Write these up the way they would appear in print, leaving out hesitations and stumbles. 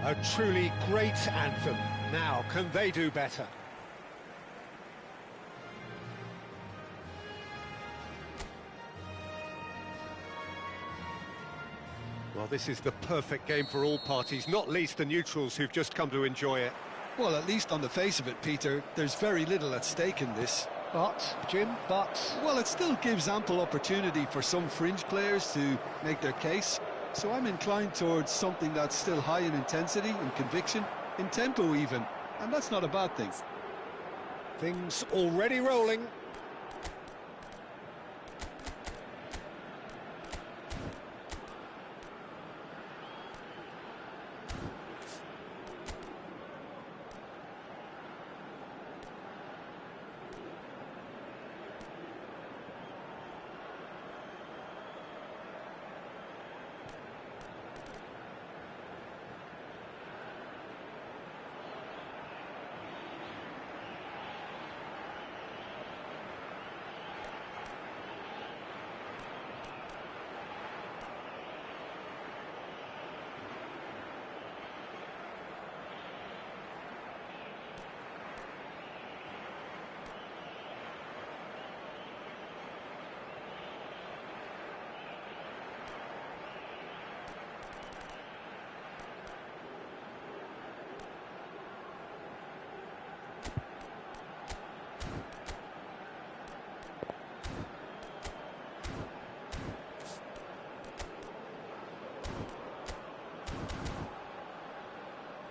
A truly great anthem. Now, can they do better? Well, this is the perfect game for all parties, not least the neutrals who've just come to enjoy it. Well, at least on the face of it, Peter, there's very little at stake in this. But, Jim, Well, it still gives ample opportunity for some fringe players to make their case. So I'm inclined towards something that's still high in intensity and conviction, in tempo even. And that's not a bad thing. Things already rolling.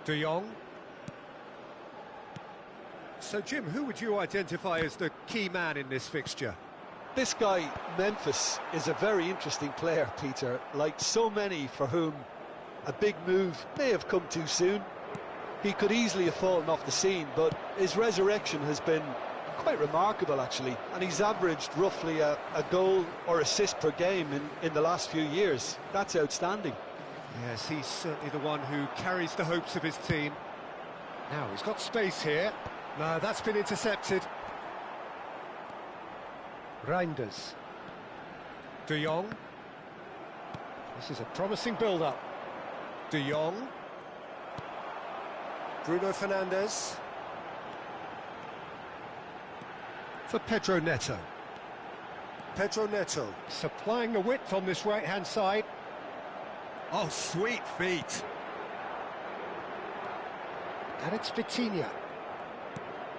De Jong. So, Jim, who would you identify as the key man in this fixture? This guy, Memphis, is a very interesting player, Peter. Like so many for whom a big move may have come too soon. He could easily have fallen off the scene, but his resurrection has been quite remarkable, actually. And he's averaged roughly a goal or assist per game in the last few years. That's outstanding. Yes, he's certainly the one who carries the hopes of his team. Now, he's got space here. No, that's been intercepted. Reinders. De Jong. This is a promising build-up. De Jong. Bruno Fernandes. For Pedro Neto. Pedro Neto. Supplying the width on this right-hand side. Oh, sweet feet. And it's Vitinha.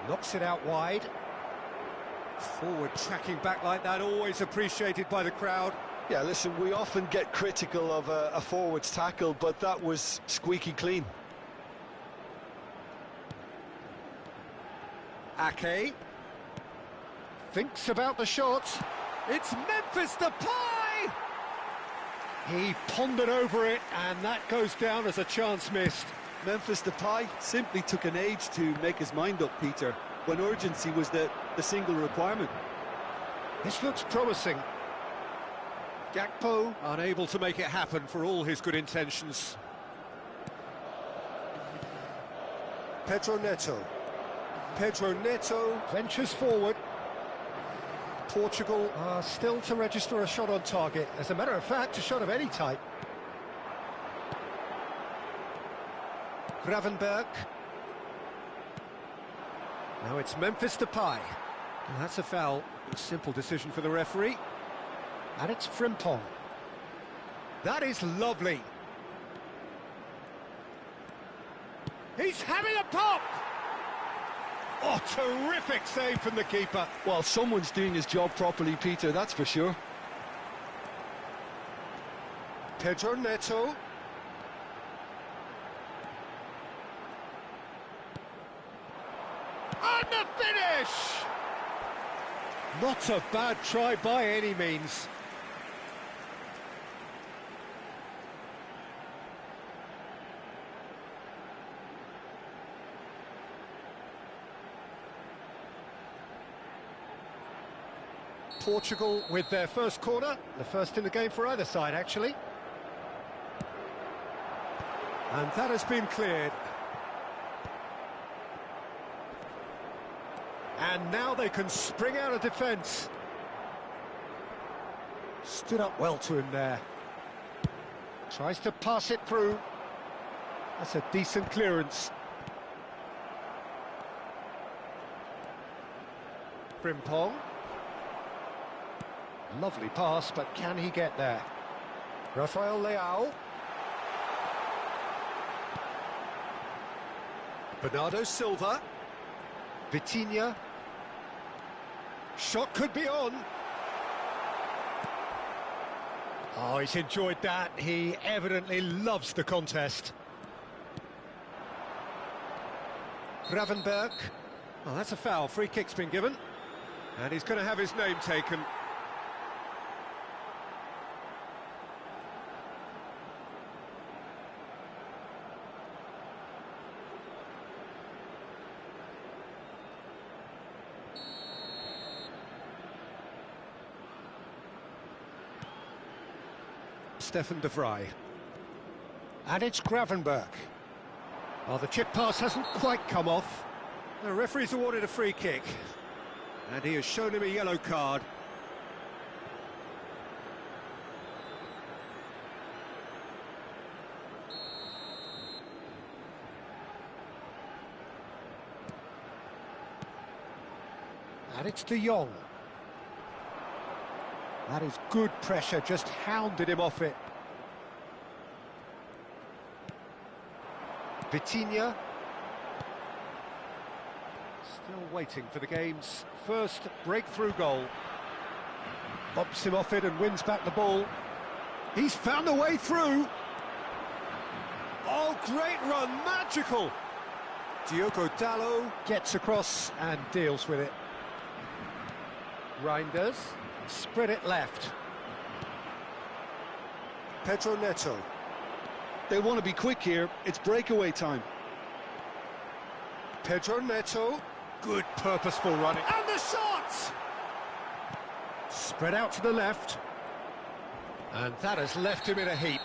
Knocks it out wide. Forward tracking back like that, always appreciated by the crowd. Yeah, listen, we often get critical of a forward's tackle, but that was squeaky clean. Ake. Thinks about the shot. It's Memphis Depay! He pondered over it, and that goes down as a chance missed. Memphis Depay simply took an age to make his mind up, Peter, when urgency was the single requirement. This looks promising. Gakpo unable to make it happen for all his good intentions. Pedro Neto. Pedro Neto ventures forward. Portugal are still to register a shot on target. As a matter of fact, a shot of any type. Gravenberg. Now it's Memphis Depay. And that's a foul. A simple decision for the referee. And it's Frimpong. That is lovely. He's having a pop! Oh, terrific save from the keeper. Well, someone's doing his job properly, Peter, that's for sure. Pedro Neto. And the finish! Not a bad try by any means. Portugal with their first corner, the first in the game for either side, actually. And that has been cleared. And now they can spring out of defence. Stood up well to him there. Tries to pass it through. That's a decent clearance. Frimpong. Lovely pass, but can he get there? Rafael Leao. Bernardo Silva. Vitinha. Shot could be on. Oh, he's enjoyed that. He evidently loves the contest. Gravenberg. Oh, that's a foul. Free kick's been given. And he's going to have his name taken. Stefan de Vrij. And it's Gravenberg. Oh, the chip pass hasn't quite come off. The referee's awarded a free kick. And he has shown him a yellow card. And it's De Jong. That is good pressure, just hounded him off it. Vitinha. Still waiting for the game's first breakthrough goal. Bumps him off it and wins back the ball. He's found a way through. Oh, great run, magical. Diogo Dalot gets across and deals with it. Reinders. Spread it left. Pedro Neto. They want to be quick here. It's breakaway time. Pedro Neto. Good purposeful running. And the shot! Spread out to the left. And that has left him in a heap.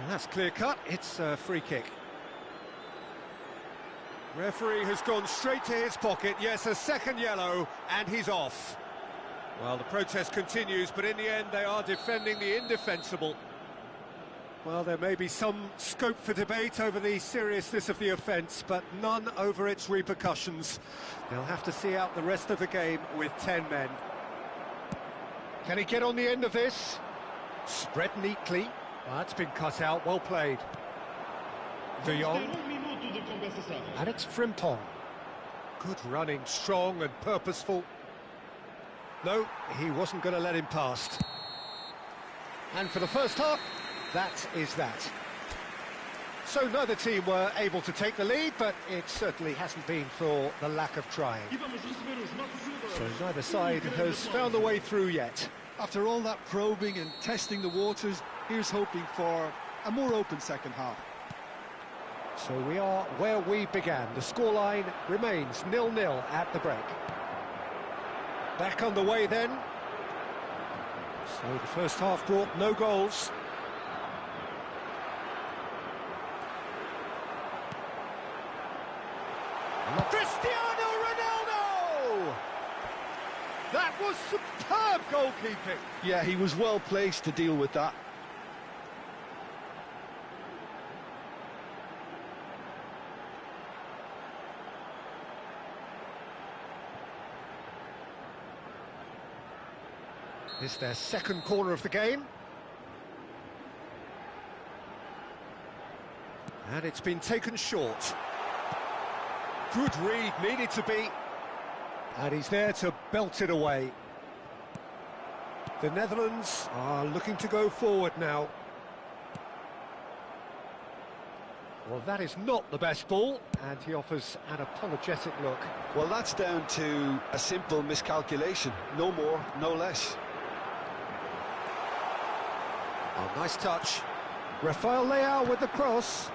And that's clear cut. It's a free kick. Referee has gone straight to his pocket. Yes, a second yellow, and he's off. Well, the protest continues, but in the end, they are defending the indefensible. Well, there may be some scope for debate over the seriousness of the offence, but none over its repercussions. They'll have to see out the rest of the game with 10 men. Can he get on the end of this? Spread neatly. Well, that's been cut out, well played. De Jong. And it's Frimpong. Good running, strong and purposeful. No, he wasn't going to let him past. And for the first half, that is that. So neither team were able to take the lead, but it certainly hasn't been for the lack of trying. So neither side has found a way through yet. After all that probing and testing the waters, here's hoping for a more open second half. So we are where we began. The scoreline remains 0-0 at the break. Back on the way then. So the first half brought no goals. Cristiano Ronaldo! That was superb goalkeeping. Yeah, he was well placed to deal with that. It's their second corner of the game. And it's been taken short. Good read, needed to be. And he's there to belt it away. The Netherlands are looking to go forward now. Well, that is not the best ball, and he offers an apologetic look. Well, that's down to a simple miscalculation. No more, no less. Oh, nice touch. Rafael Leao with the cross.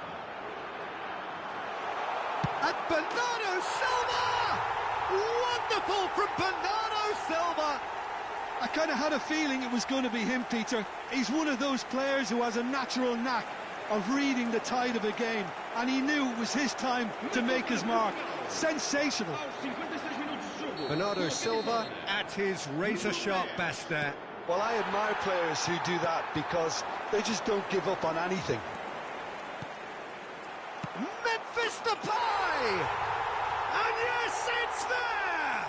And Bernardo Silva! Wonderful from Bernardo Silva! I kind of had a feeling it was going to be him, Peter. He's one of those players who has a natural knack of reading the tide of a game, and he knew it was his time to make his mark. Sensational. Bernardo Silva at his razor-sharp best there. Well, I admire players who do that because they just don't give up on anything. Memphis Depay! And yes, it's there!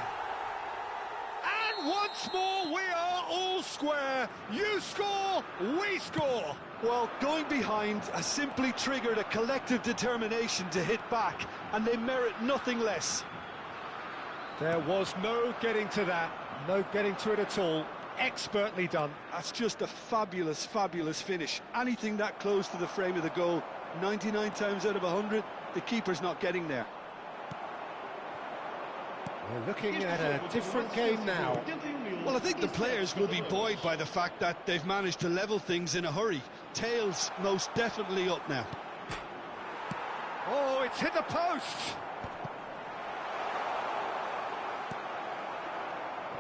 And once more we are all square. You score, we score. Well, going behind has simply triggered a collective determination to hit back, and they merit nothing less. There was no getting to that, no getting to it at all. Expertly done. That's just a fabulous, fabulous finish. Anything that close to the frame of the goal, 99 times out of 100, the keeper's not getting there. We're looking at a different game now. Well, I think the players will be buoyed by the fact that they've managed to level things in a hurry. Tails most definitely up now. Oh, it's hit the post!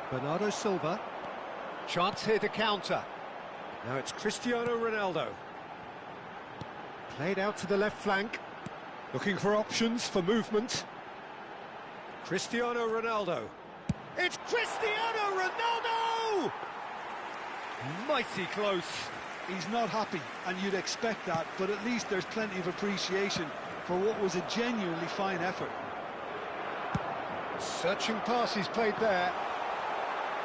Bernardo Silva. Chance here to counter. Now it's Cristiano Ronaldo. Played out to the left flank. Looking for options for movement. Cristiano Ronaldo. It's Cristiano Ronaldo! Mighty close. He's not happy, and you'd expect that, but at least there's plenty of appreciation for what was a genuinely fine effort. Searching pass he's played there.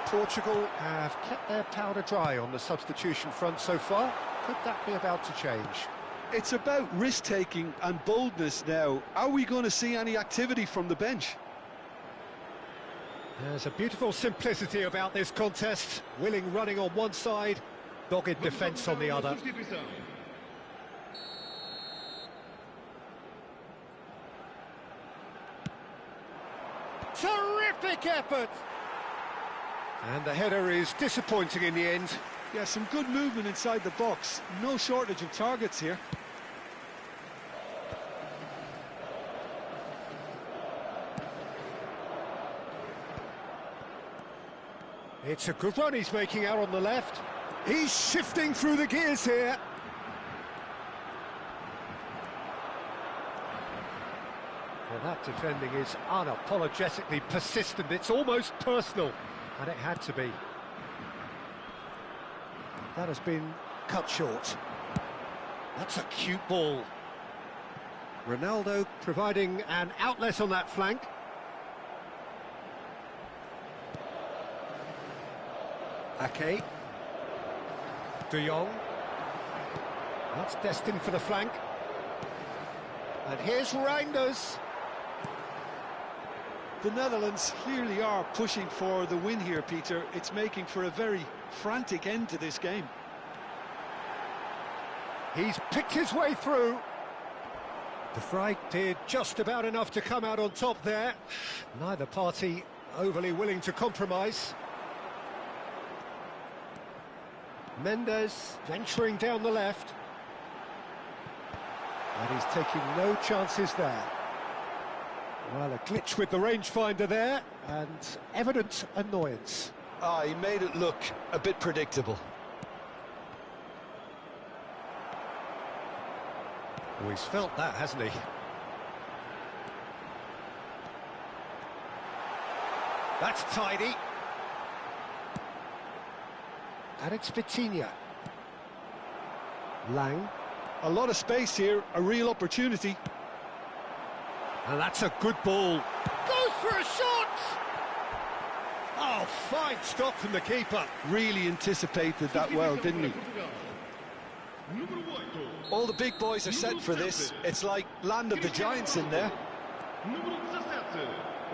Portugal have kept their powder dry on the substitution front so far. Could that be about to change? It's about risk-taking and boldness now. Are we going to see any activity from the bench? There's a beautiful simplicity about this contest. Willing running on one side, dogged defence on the other. Terrific effort! And the header is disappointing in the end. Yeah, some good movement inside the box. No shortage of targets here. It's a good run he's making out on the left. He's shifting through the gears here. Well, that defending is unapologetically persistent. It's almost personal. And it had to be. That has been cut short. That's a cute ball. Ronaldo providing an outlet on that flank. Ake. De Jong. That's destined for the flank. And here's Reinders. The Netherlands clearly are pushing for the win here, Peter. It's making for a very frantic end to this game. He's picked his way through. De Vrij did just about enough to come out on top there. Neither party overly willing to compromise. Mendes venturing down the left. And he's taking no chances there. Well, a glitch with the rangefinder there, and evident annoyance. He made it look a bit predictable. Oh, he's felt that, hasn't he? That's tidy. And it's Vitinha. Lang. A lot of space here, a real opportunity. And that's a good ball. Goes for a shot! Oh, fine stop from the keeper. Really anticipated that well, didn't he? All the big boys are set for this. It's like land of the giants in there.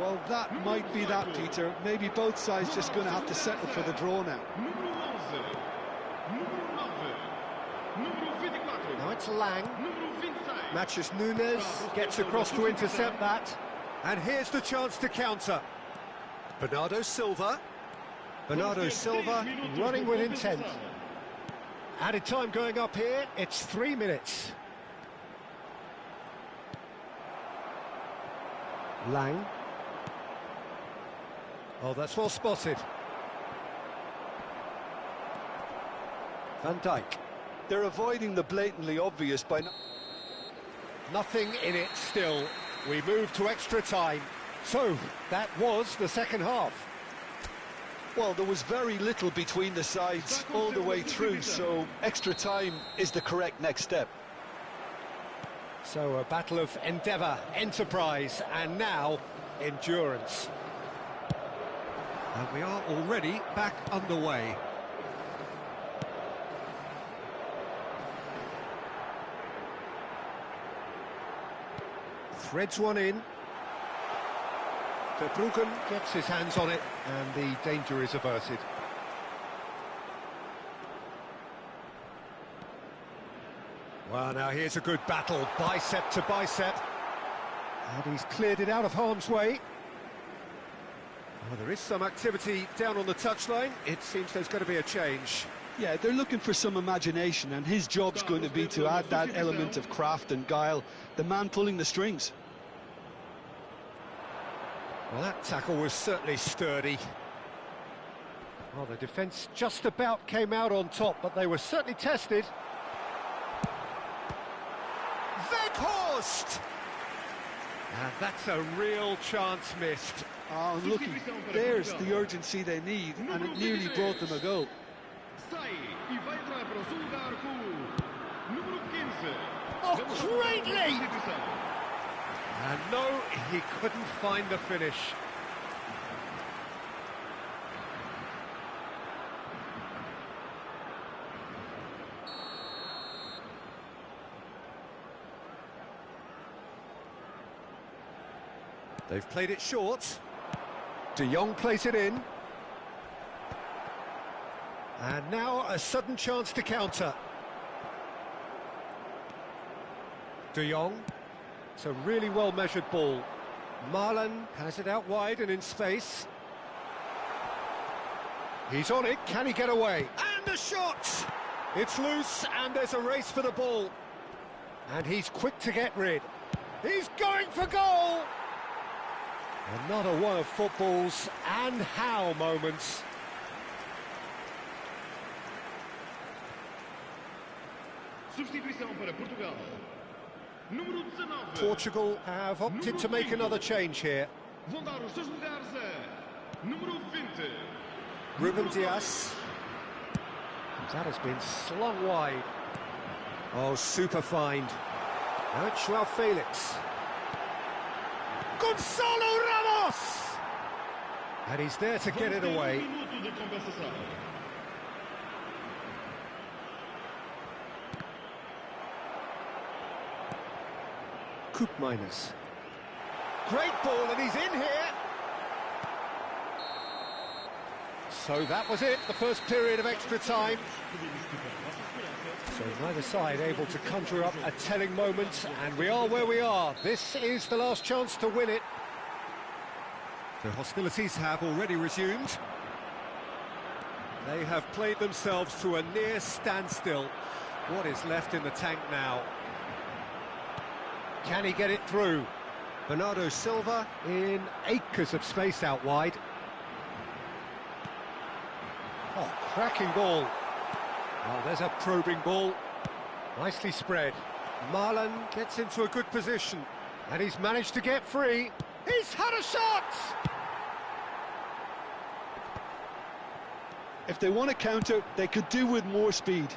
Well, that might be that, Peter. Maybe both sides just going to have to settle for the draw now. Now it's Lang. Matches Nunes, gets across to intercept that. And here's the chance to counter. Bernardo Silva. Bernardo Silva running with intent. Added time going up here, it's 3 minutes. Lang. Oh, that's well spotted. Van Dijk. They're avoiding the blatantly obvious by... Nothing in it still. We move to extra time. So, that was the second half. Well, there was very little between the sides all the way through, so extra time is the correct next step. So a battle of endeavour, enterprise, and now endurance. And we are already back underway. Threads one in. Verbruggen gets his hands on it, and the danger is averted. Well, now here's a good battle, bicep to bicep. And he's cleared it out of harm's way. Well, there is some activity down on the touchline. It seems there's going to be a change. Yeah, they're looking for some imagination, and his job's going to be to add that element of craft and guile, the man pulling the strings. Well, that tackle was certainly sturdy. Well, the defence just about came out on top, but they were certainly tested. Weghorst! And that's a real chance missed. Oh, look, there's the urgency they need, and it nearly brought them a goal. Oh, great leap! And no, he couldn't find the finish. They've played it short. De Jong plays it in. And now a sudden chance to counter. De Jong. It's a really well-measured ball. Marlon has it out wide and in space. He's on it, can he get away? And the shot! It's loose and there's a race for the ball. And he's quick to get rid. He's going for goal! Another one of football's and how moments. Substituição para Portugal. Número 19. Portugal have opted to make another change here. Vão dar os seus lugares a número 20. Ruben Dias. That has been slung wide. Oh, super find. Now it's Joao Felix. Gonzalo Ramos! And he's there to get it away. Minuto de compensação. Koopmeiners. Great ball, and he's in here. So that was it, the first period of extra time. So neither side able to conjure up a telling moment, and we are where we are. This is the last chance to win it. The hostilities have already resumed. They have played themselves to a near standstill. What is left in the tank now? Can he get it through? Bernardo Silva in acres of space out wide. Oh, cracking ball. Oh, there's a probing ball. Nicely spread. Marlon gets into a good position. And he's managed to get free. He's had a shot! If they want to counter, they could do with more speed.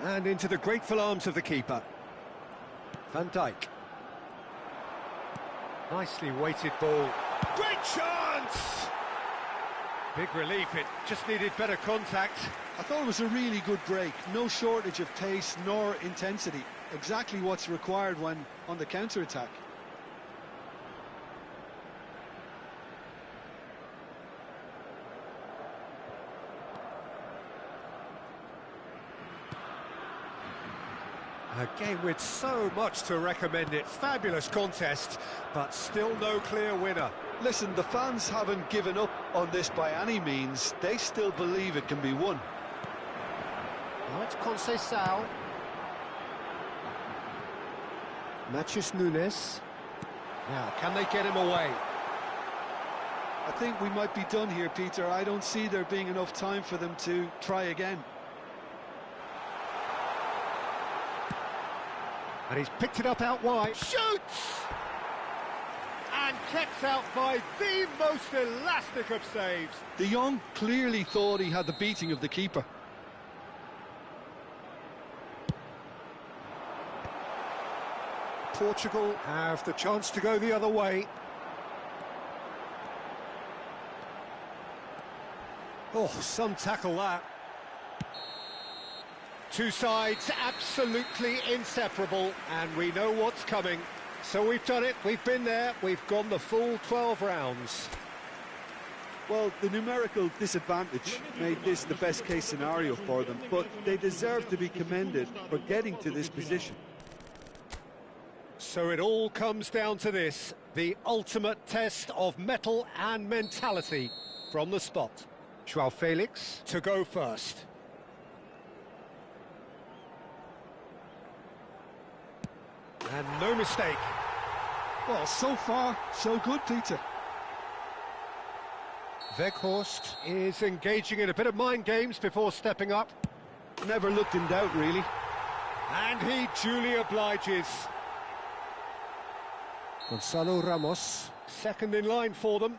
And into the grateful arms of the keeper. Van Dijk. Nicely weighted ball. Great chance! Big relief, it just needed better contact. I thought it was a really good break. No shortage of pace nor intensity. Exactly what's required when on the counter-attack. A game with so much to recommend it. Fabulous contest, but still no clear winner. Listen, the fans haven't given up on this by any means. They still believe it can be won. Now it's Conceição. Matheus Nunes. Now, can they get him away? I think we might be done here, Peter. I don't see there being enough time for them to try again. And he's picked it up out wide. Shoots! And kept out by the most elastic of saves. De Jong clearly thought he had the beating of the keeper. Portugal have the chance to go the other way. Oh, some tackle that. Two sides absolutely inseparable, and we know what's coming. So we've done it, we've been there, we've gone the full 12 rounds. Well, the numerical disadvantage made this the best case scenario for them, but they deserve to be commended for getting to this position. So it all comes down to this, the ultimate test of mettle and mentality from the spot. João Felix to go first. And no mistake. Well, so far, so good, Peter. Weghorst is engaging in a bit of mind games before stepping up. Never looked in doubt, really. And he duly obliges. Gonzalo Ramos, second in line for them.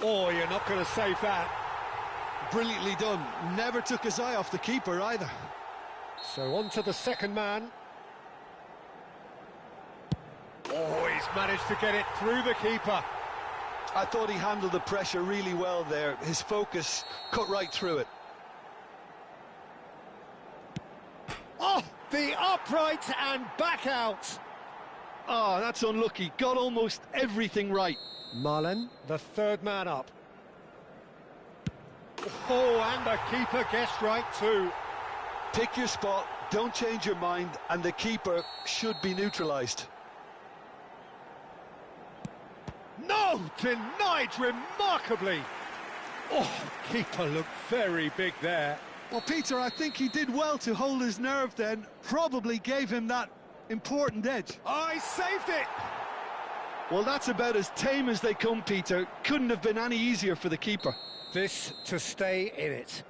Oh, you're not going to save that. Brilliantly done. Never took his eye off the keeper either. So on to the second man. Oh, he's managed to get it through the keeper. I thought he handled the pressure really well there. His focus cut right through it. Oh, the upright and back out. Oh, that's unlucky. Got almost everything right. Marlen, the third man up. Oh, and the keeper guessed right too. Pick your spot, don't change your mind, and the keeper should be neutralised. No, denied remarkably. Oh, keeper looked very big there. Well, Peter, I think he did well to hold his nerve then. Probably gave him that important edge. I saved it. Well, that's about as tame as they come, Peter. Couldn't have been any easier for the keeper. This to stay in it.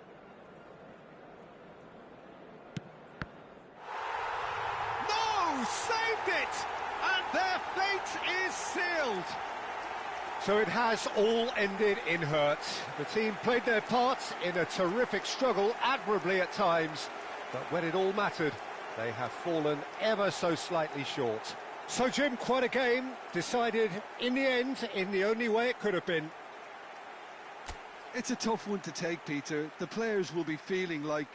No, saved it! And their fate is sealed. So it has all ended in hurt. The team played their part in a terrific struggle, admirably at times, but when it all mattered, they have fallen ever so slightly short. So, Jim, quite a game, decided in the end in the only way it could have been. It's a tough one to take, Peter. The players will be feeling like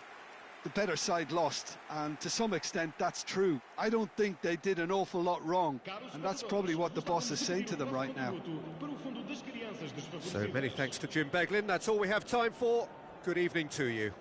the better side lost, and to some extent that's true. I don't think they did an awful lot wrong, and that's probably what the boss is saying to them right now. So many thanks to Jim Beglin. That's all we have time for. Good evening to you.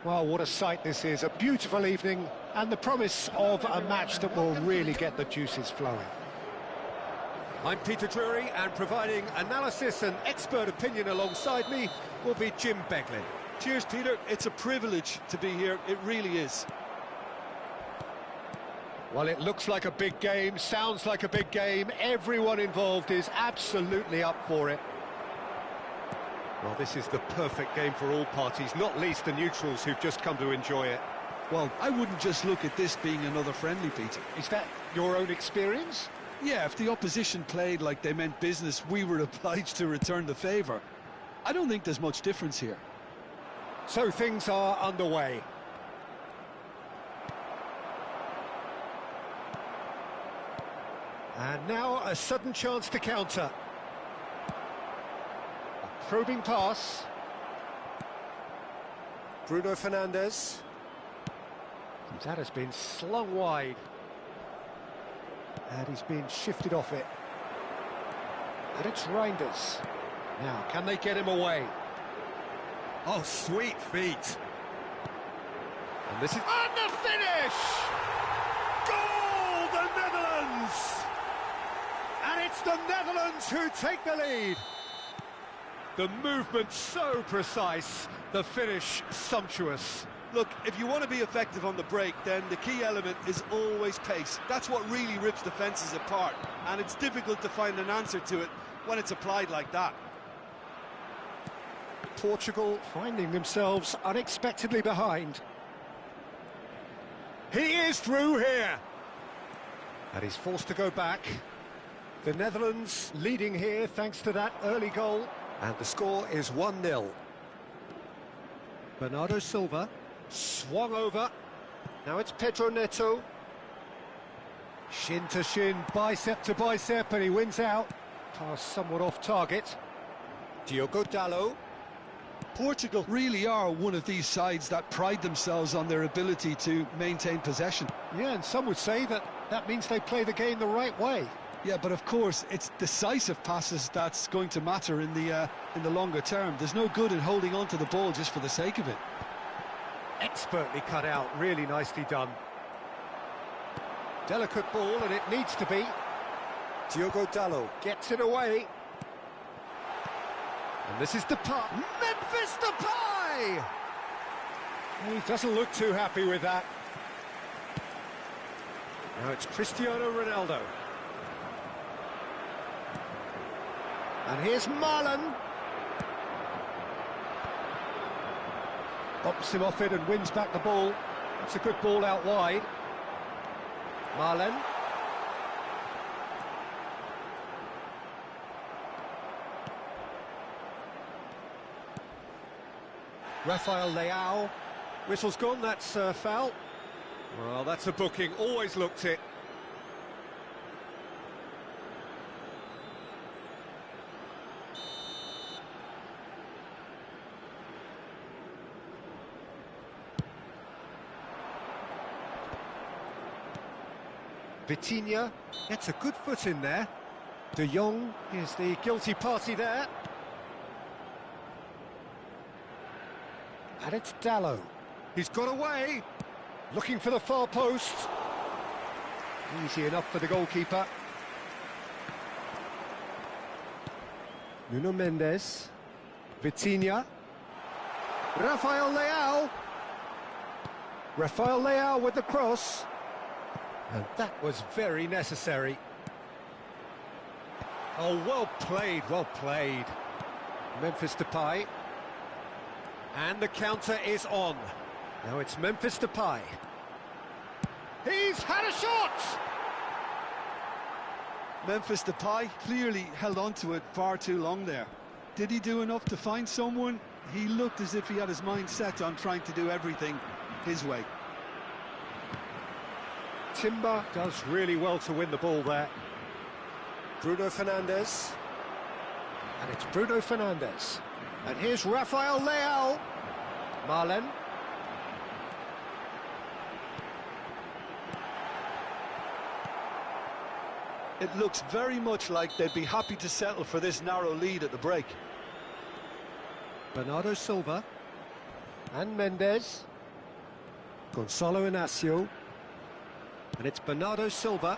Well, what a sight this is, a beautiful evening and the promise of a match that will really get the juices flowing. I'm Peter Drury, and providing analysis and expert opinion alongside me will be Jim Beglin. Cheers, Peter. It's a privilege to be here. It really is. Well, it looks like a big game, sounds like a big game. Everyone involved is absolutely up for it. Well, this is the perfect game for all parties, not least the neutrals who've just come to enjoy it. Well, I wouldn't just look at this being another friendly, Peter. Is that your own experience? Yeah, if the opposition played like they meant business, we were obliged to return the favour. I don't think there's much difference here. So things are underway. And now a sudden chance to counter. A probing pass. Bruno Fernandes. That has been slung wide. And he's been shifted off it. And it's Reinders. Now, can they get him away? Oh, sweet feet. And this is... And the finish! Goal, the Netherlands! And it's the Netherlands who take the lead. The movement so precise, the finish sumptuous. Look, if you want to be effective on the break, then the key element is always pace. That's what really rips defences apart, and it's difficult to find an answer to it when it's applied like that. Portugal finding themselves unexpectedly behind. He is through here. And he's forced to go back. The Netherlands leading here thanks to that early goal. And the score is 1-0. Bernardo Silva swung over. Now it's Pedro Neto. Shin to shin, bicep to bicep, and he wins out. Pass somewhat off target. Diogo Dalot. Portugal really are one of these sides that pride themselves on their ability to maintain possession. Yeah, and some would say that that means they play the game the right way. Yeah, but of course, it's decisive passes that's going to matter in the longer term. There's no good in holding on to the ball just for the sake of it. Expertly cut out, really nicely done. Delicate ball, and it needs to be. Diogo Dalot gets it away. And this is Depay. Memphis Depay! He doesn't look too happy with that. Now it's Cristiano Ronaldo. And here's Marlon. Bops him off it and wins back the ball. That's a good ball out wide. Marlon. Rafael Leao. Whistle's gone, that's a foul. Well, that's a booking, always looked it. Vitinha gets a good foot in there. De Jong is the guilty party there. And it's Dalot. He's got away. Looking for the far post. Easy enough for the goalkeeper. Nuno Mendes. Vitinha. Rafael Leao. Rafael Leao with the cross. And that was very necessary. Oh, well played, well played. Memphis Depay. And the counter is on. Now it's Memphis Depay. He's had a shot! Memphis Depay clearly held on to it far too long there. Did he do enough to find someone? He looked as if he had his mind set on trying to do everything his way. Timber does really well to win the ball there. Bruno Fernandes. And it's Bruno Fernandes. And here's Rafael Leao. Marlon. It looks very much like they'd be happy to settle for this narrow lead at the break. Bernardo Silva. And Mendes. Gonzalo Inacio. And it's Bernardo Silva.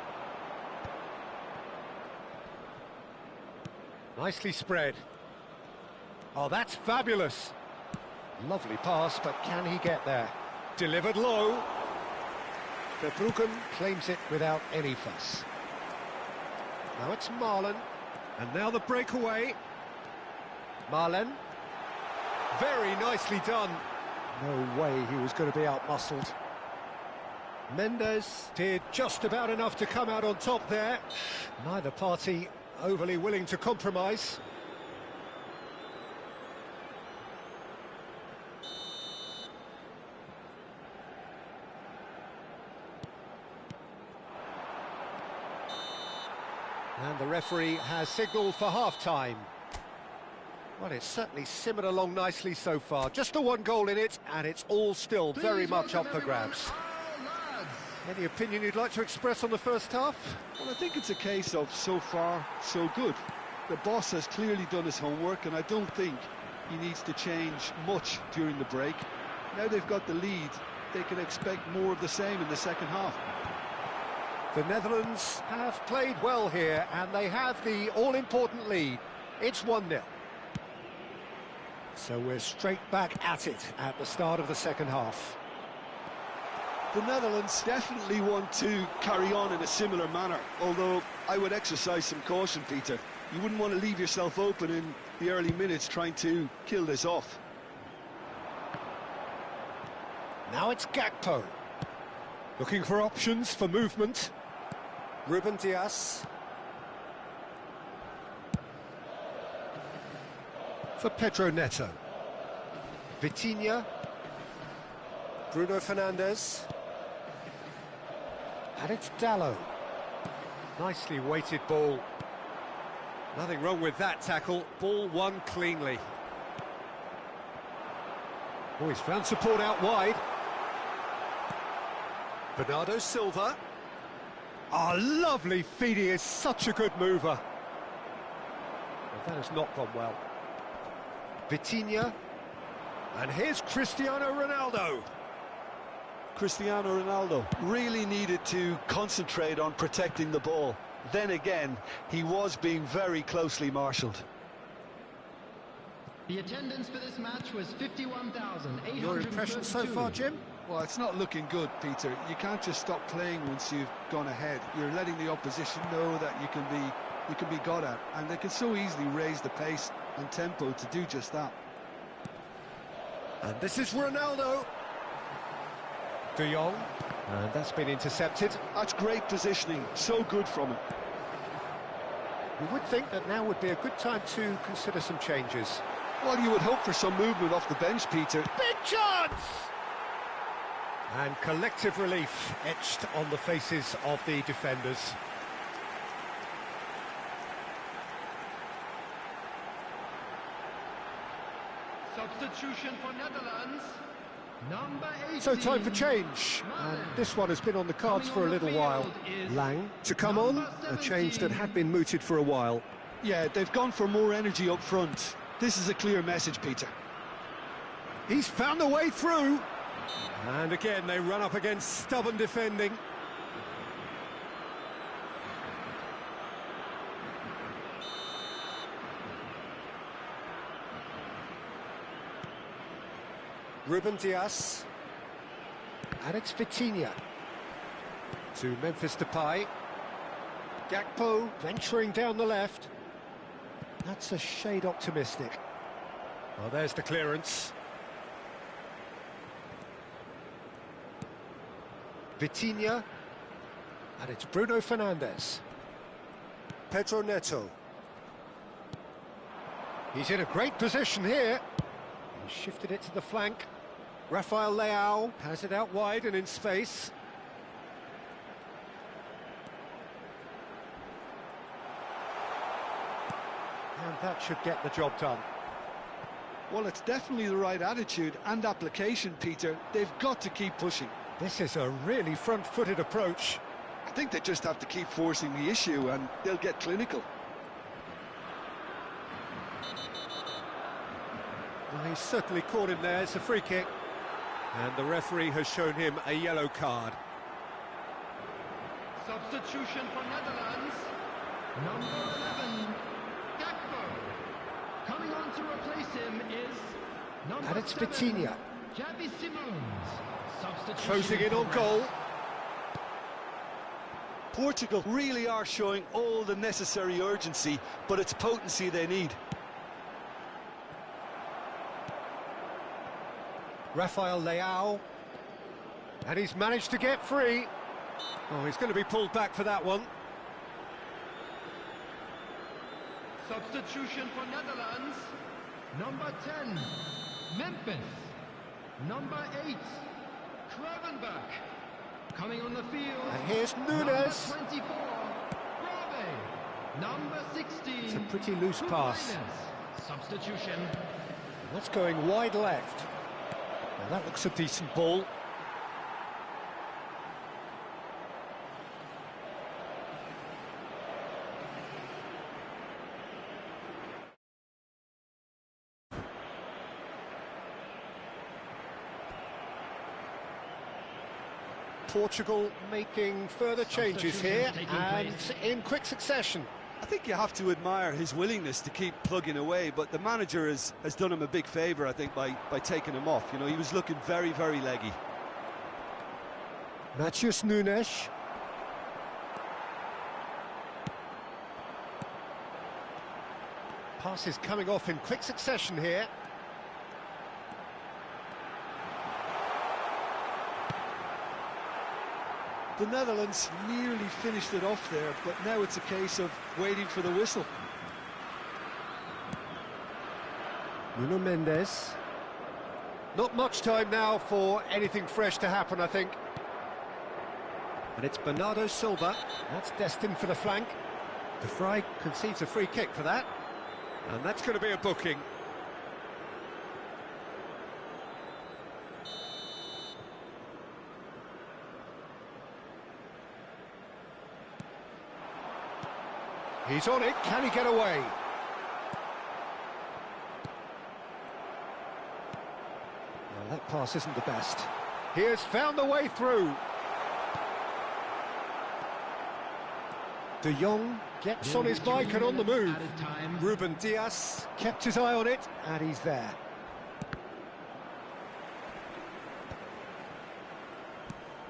Nicely spread. Oh, that's fabulous. Lovely pass, but can he get there? Delivered low. Verbruggen claims it without any fuss. Now it's Marlon. And now the breakaway. Marlon. Very nicely done. No way he was going to be outmuscled. Mendes did just about enough to come out on top there. Neither party overly willing to compromise. And the referee has signalled for half-time. Well, it's certainly simmered along nicely so far. Just the one goal in it, and it's all still very much up for grabs. Any opinion you'd like to express on the first half? Well, I think it's a case of so far, so good. The boss has clearly done his homework, and I don't think he needs to change much during the break. Now they've got the lead, they can expect more of the same in the second half. The Netherlands have played well here, and they have the all-important lead. It's 1-0. So we're straight back at it at the start of the second half. The Netherlands definitely want to carry on in a similar manner, although I would exercise some caution, Peter. You wouldn't want to leave yourself open in the early minutes trying to kill this off. Now it's Gakpo. Looking for options for movement. Ruben Dias. For Pedro Neto. Vitinha. Bruno Fernandes. And it's Dalot. Nicely weighted ball. Nothing wrong with that tackle. Ball won cleanly. Oh, he's found support out wide. Bernardo Silva. Oh, lovely feed. He is such a good mover. Well, that has not gone well. Vitinha. And here's Cristiano Ronaldo. Cristiano Ronaldo really needed to concentrate on protecting the ball. Then again, he was being very closely marshalled. The attendance for this match was 51,832. Your impression so far, Jim? Well, it's not looking good, Peter. You can't just stop playing once you've gone ahead. You're letting the opposition know that you can be got at, and they can so easily raise the pace and tempo to do just that. And this is Ronaldo. De Jong, and that's been intercepted. That's great positioning, so good from him. You would think that now would be a good time to consider some changes. Well, you would hope for some movement off the bench, Peter. Big chance! And collective relief etched on the faces of the defenders. Substitution for Netherlands. Number 18. So time for change, and this one has been on the cards for a little while. Lang to come on, a change that had been mooted for a while. Yeah, they've gone for more energy up front. This is a clear message, Peter. He's found a way through. And again, they run up against stubborn defending. Ruben Dias. And it's Vitinha. To Memphis Depay. Gakpo venturing down the left. That's a shade optimistic. Well, there's the clearance. Vitinha. And it's Bruno Fernandes. Pedro Neto. He's in a great position here. He shifted it to the flank. Rafael Leao has it out wide and in space. And that should get the job done. Well, it's definitely the right attitude and application, Peter. They've got to keep pushing. This is a really front-footed approach. I think they just have to keep forcing the issue and they'll get clinical. Well, he's certainly caught him there. It's a free kick. And the referee has shown him a yellow card. Substitution for Netherlands. Number 11, Gakpo. Coming on to replace him is number And it's 7, Vitinha. Xavi Simons. Substitution Closing in for on goal. Portugal really are showing all the necessary urgency, but it's potency they need. Rafael Leao. And he's managed to get free. Oh, he's going to be pulled back for that one. Substitution for Netherlands. Number 10, Memphis. Number 8, Kravenbach. Coming on the field. And here's Nunes. Number 24, Brave. Number 16. It's a pretty loose pass. Substitution. That's going wide left. Well, that looks a decent ball. Portugal making further changes here and in quick succession. I think you have to admire his willingness to keep plugging away, but the manager has done him a big favour, I think, by taking him off. You know, he was looking very, very leggy. Matheus Nunes. Passes coming off in quick succession here. The Netherlands nearly finished it off there, but now it's a case of waiting for the whistle. Nuno Mendes. Not much time now for anything fresh to happen, I think. And it's Bernardo Silva. That's destined for the flank. De Vrij concedes a free kick for that. And that's going to be a booking. He's on it, can he get away? Well, that pass isn't the best. He has found the way through. De Jong gets on his bike and on the move. Ruben Dias kept his eye on it, and he's there.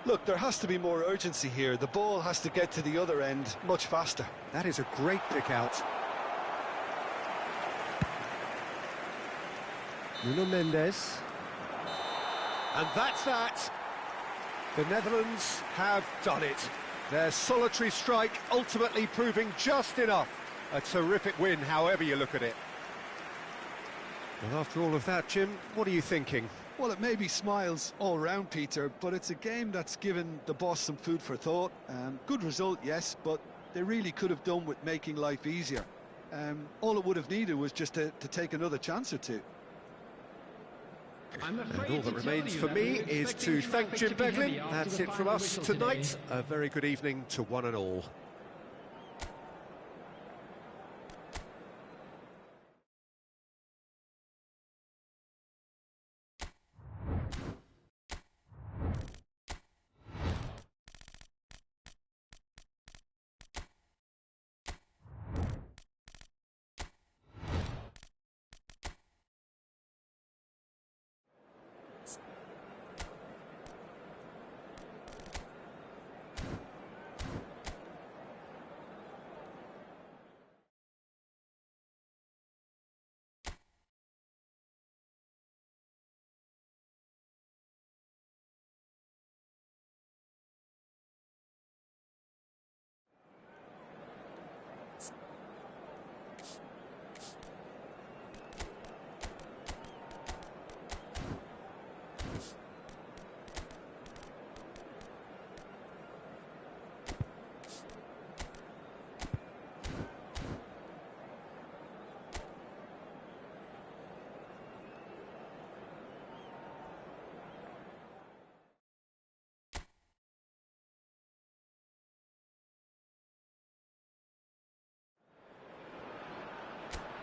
Look, there has to be more urgency here. The ball has to get to the other end much faster. That is a great pick out. Nuno Mendes. And that's that. The Netherlands have done it. Their solitary strike ultimately proving just enough. A terrific win, however you look at it. Well, after all of that, Jim, what are you thinking? Well, it may be smiles all round, Peter, but it's a game that's given the boss some food for thought. Good result, yes, but they really could have done with making life easier. All it would have needed was just to take another chance or two. And all that remains for me is to thank Jim Beglin. That's it from us tonight. A very good evening to one and all.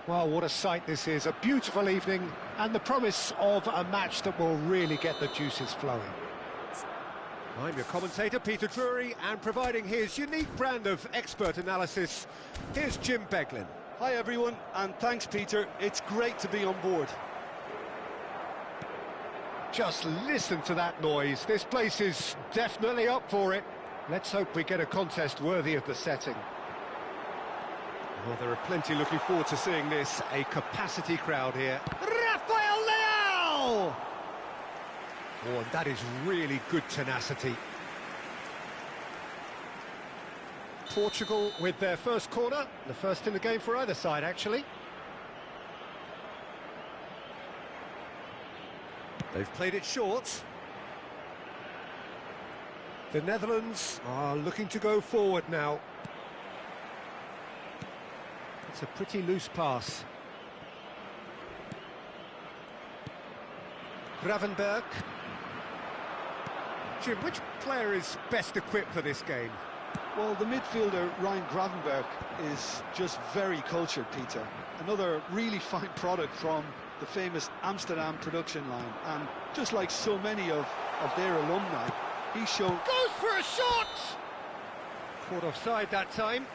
Well, what a sight this is. A beautiful evening and the promise of a match that will really get the juices flowing. I'm your commentator, Peter Drury, and providing his unique brand of expert analysis, here's Jim Beglin. Hi everyone, and thanks Peter. It's great to be on board. Just listen to that noise. This place is definitely up for it. Let's hope we get a contest worthy of the setting. Well, there are plenty looking forward to seeing this. A capacity crowd here. Rafael Leao! Oh, and that is really good tenacity. Portugal with their first corner. The first in the game for either side, actually. They've played it short. The Netherlands are looking to go forward now. It's a pretty loose pass. Gravenberg. Jim, which player is best equipped for this game? Well, the midfielder, Ryan Gravenberg, is just very cultured, Peter. Another really fine product from the famous Amsterdam production line. And just like so many of their alumni, he's shown... Goes for a shot! Caught offside that time.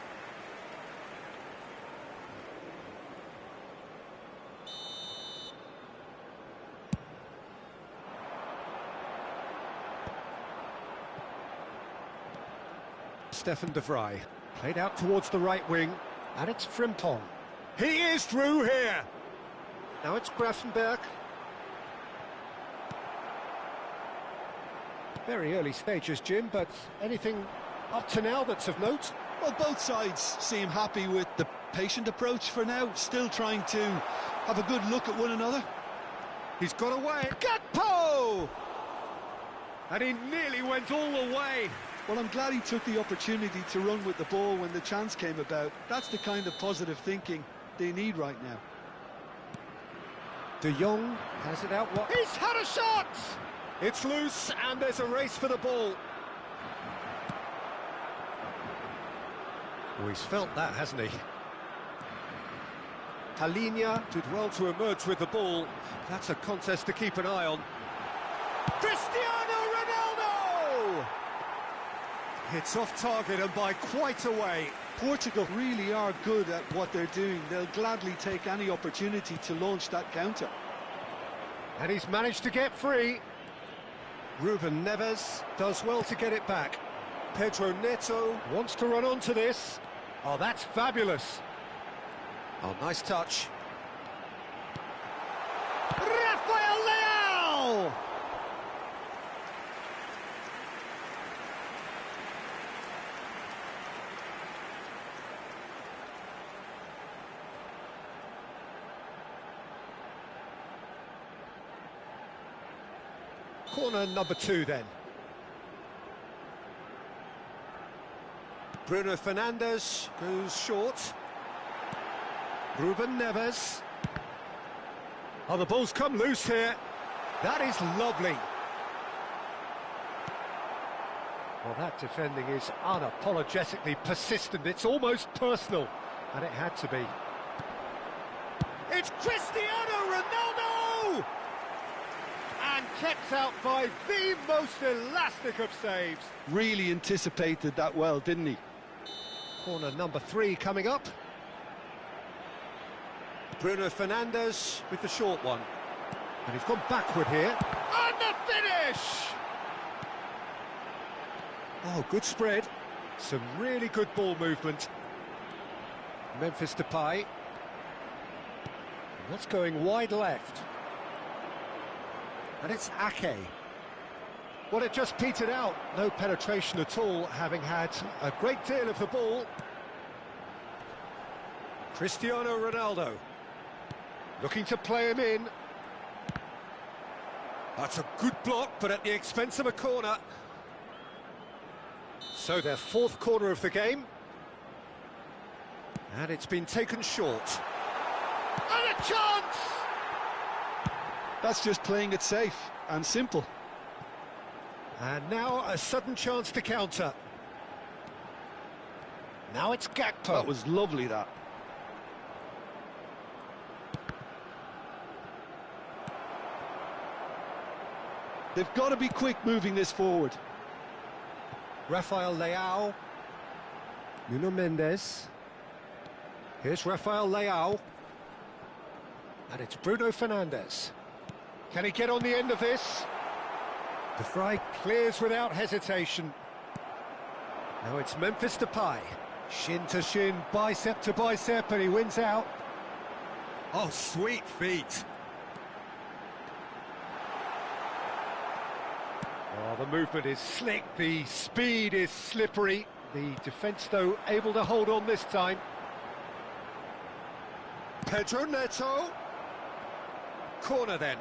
Stefan de Vrij, played out towards the right wing, and it's Frimpong. He is through here! Now it's Gravenberg. Very early stages, Jim, but anything up to now that's of note? Well, both sides seem happy with the patient approach for now, still trying to have a good look at one another. He's got away. Gakpo! And he nearly went all the way. Well, I'm glad he took the opportunity to run with the ball when the chance came about. That's the kind of positive thinking they need right now. De Jong has it out. He's had a shot! It's loose, and there's a race for the ball. Oh, he's felt that, hasn't he? Halinha did well to emerge with the ball. That's a contest to keep an eye on. Cristiano Ronaldo! It's off target and by quite a way. Portugal really are good at what they're doing. They'll gladly take any opportunity to launch that counter. And he's managed to get free. Ruben Neves does well to get it back. Pedro Neto wants to run onto this. Oh, that's fabulous. Oh, nice touch. Rafael Leao! Corner number 2 then. Bruno Fernandes goes short. Ruben Neves. Oh, the ball's come loose here. That is lovely. Well, that defending is unapologetically persistent. It's almost personal, and it had to be. It's Cristiano Ronaldo! And kept out by the most elastic of saves. Really anticipated that well, didn't he? Corner number 3 coming up. Bruno Fernandes with the short one. And he's gone backward here. And the finish! Oh, good spread. Some really good ball movement. Memphis Depay. And that's going wide left. And it's Ake. Well, it just petered out. No penetration at all, having had a great deal of the ball. Cristiano Ronaldo. Looking to play him in. That's a good block, but at the expense of a corner. So their 4th corner of the game. And it's been taken short. And a chance! That's just playing it safe and simple. And now a sudden chance to counter. Now it's Gakpo. That was lovely, that. They've got to be quick moving this forward. Rafael Leao. Nuno Mendes. Here's Rafael Leao. And it's Bruno Fernandes. Can he get on the end of this? De Vrij clears without hesitation. Now it's Memphis Depay. Shin to shin, bicep to bicep, and he wins out. Oh, sweet feet. Oh, the movement is slick, the speed is slippery. The defence, though, able to hold on this time. Pedro Neto. Corner then.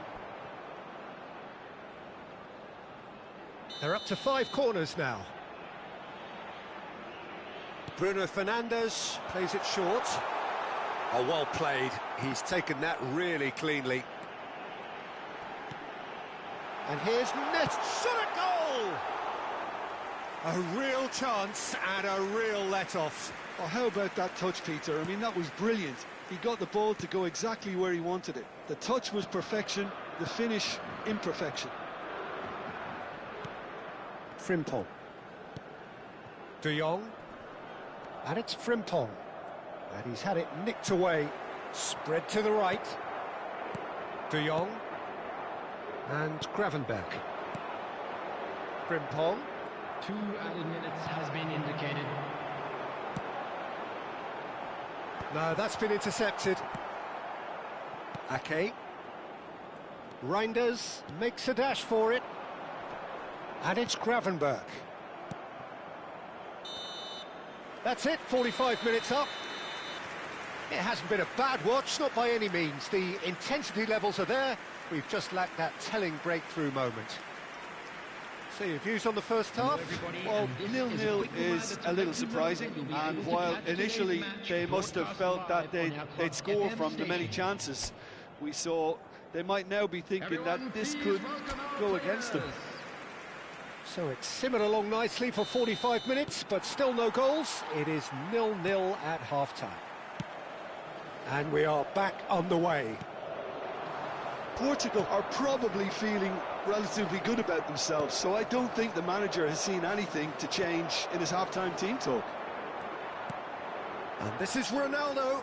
They're up to 5 corners now. Bruno Fernandes plays it short. Oh, well played. He's taken that really cleanly. And here's Net. Shot a goal! A real chance and a real let-off. Oh, how about that touch, Peter? I mean, that was brilliant. He got the ball to go exactly where he wanted it. The touch was perfection, the finish, imperfection. Frimpong. De Jong. And it's Frimpong. And he's had it nicked away. Spread to the right. De Jong. And Gravenberg. Frimpong. 2 added minutes has been indicated. No, that's been intercepted. Ake. Reinders makes a dash for it. And it's Gravenberg. That's it, 45 minutes up. It hasn't been a bad watch, not by any means. The intensity levels are there. We've just lacked that telling breakthrough moment. So your views on the first half? Well, 0-0 is a little surprising, and while initially they must have felt that they'd score from the many chances we saw, they might now be thinking that this could go against them. So it's simmered along nicely for 45 minutes, but still no goals. It is 0-0 at half-time. And we are back on the way. Portugal are probably feeling relatively good about themselves, so I don't think the manager has seen anything to change in his half-time team talk. And this is Ronaldo.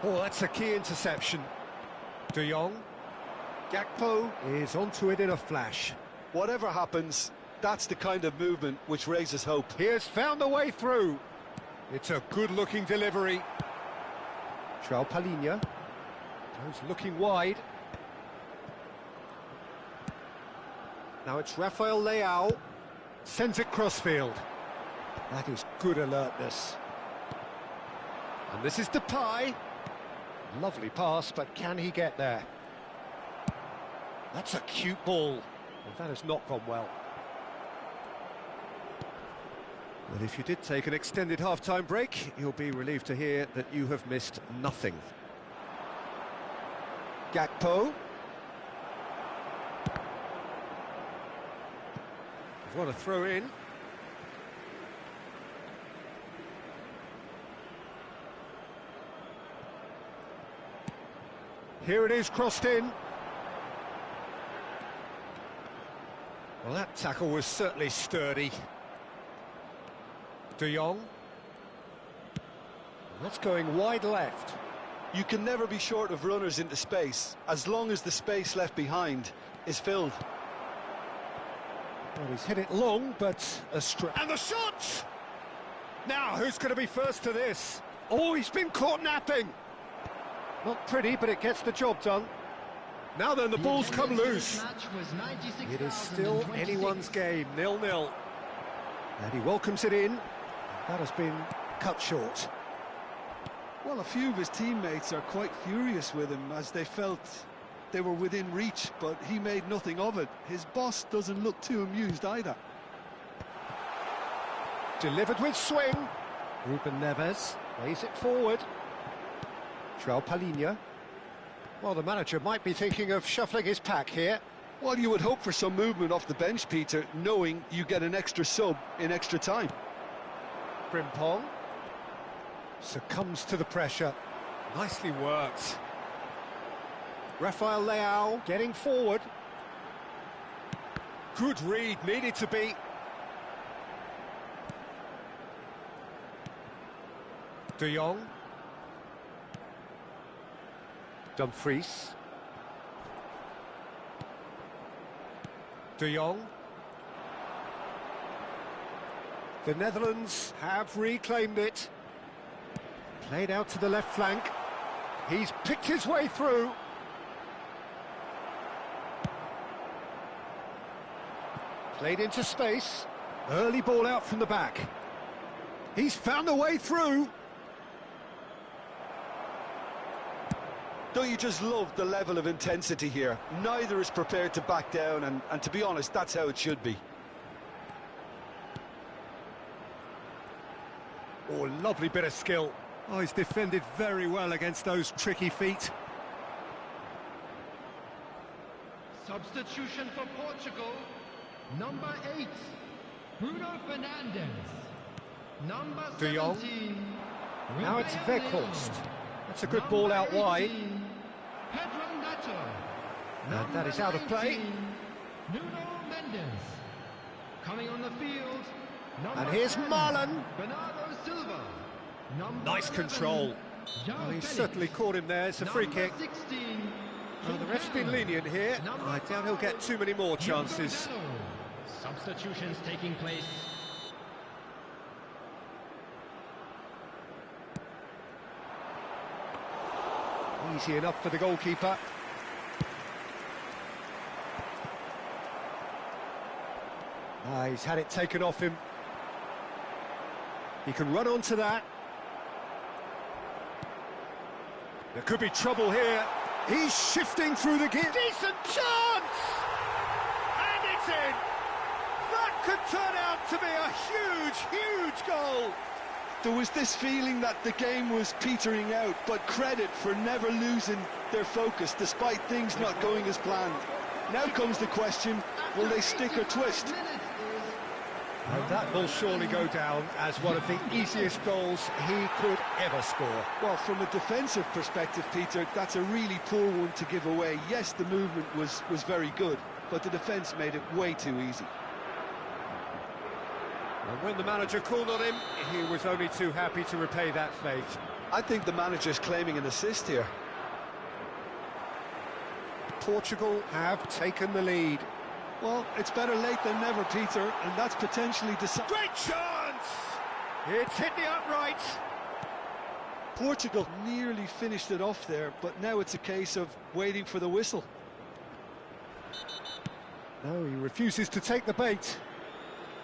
Oh, that's a key interception. De Jong. Gakpo is onto it in a flash. Whatever happens, that's the kind of movement which raises hope. He has found the way through. It's a good-looking delivery. João Palhinha goes looking wide. Now it's Rafael Leao. Sends it crossfield. That is good alertness. And this is Depay. Lovely pass, but can he get there? That's a cute ball. Well, that has not gone well. Well, if you did take an extended half-time break, you'll be relieved to hear that you have missed nothing. Gakpo. They've got a throw in. Here it is, crossed in. Well, that tackle was certainly sturdy. De Jong. That's going wide left. You can never be short of runners into space, as long as the space left behind is filled. Well, he's hit it long, but a strike. And the shot! Now, who's going to be first to this? Oh, he's been caught napping. Not pretty, but it gets the job done. Now then, the ball's come loose. It is still anyone's game, 0-0. And he welcomes it in. That has been cut short. Well, a few of his teammates are quite furious with him, as they felt they were within reach, but he made nothing of it. His boss doesn't look too amused either. Delivered with swing. Ruben Neves plays it forward. João Palhinha. Well, the manager might be thinking of shuffling his pack here. Well, you would hope for some movement off the bench, Peter, knowing you get an extra sub in extra time. Frimpong succumbs to the pressure. Nicely worked. Rafael Leao getting forward. Good read, needed to be. De Jong. Dumfries. De Jong. The Netherlands have reclaimed it. Played out to the left flank. He's picked his way through. Played into space. Early ball out from the back. He's found a way through. Don't you just love the level of intensity here? Neither is prepared to back down, and to be honest, that's how it should be. Oh, lovely bit of skill. Oh, he's defended very well against those tricky feet. Substitution for Portugal. Number 8, Bruno Fernandes. Number De Jong. 17. Now it's Rafael Weghorst. Leao. That's a good ball out wide. 18, Pedro Neto. And that is out of play. 19, Nuno Mendes. Coming on the field. Number And here's 10, Marlon. Bernardo Silva. Number Nice 11, control. João Well, he Felix. certainly caught him there. It's a free Number kick. 16, Well, the ref's been João lenient here. Number I doubt he'll get 5, too many more chances. Diogo Dalot. Substitutions taking place. Easy enough for the goalkeeper. He's had it taken off him. He can run onto that. There could be trouble here. He's shifting through the gear. Decent chance! And it's in! That could turn out to be a huge, huge goal. There was this feeling that the game was petering out, but credit for never losing their focus despite things not going as planned. Now comes the question, will they stick or twist? And that will surely go down as one of the easiest goals he could ever score. Well, from a defensive perspective, Peter, that's a really poor one to give away. Yes, the movement was very good, but the defence made it way too easy. And when the manager called on him, he was only too happy to repay that fate. I think the manager's claiming an assist here. Portugal have taken the lead. Well, it's better late than never, Peter, and that's potentially decisive. Great chance! It's hit the upright. Portugal nearly finished it off there, but now it's a case of waiting for the whistle. No, he refuses to take the bait.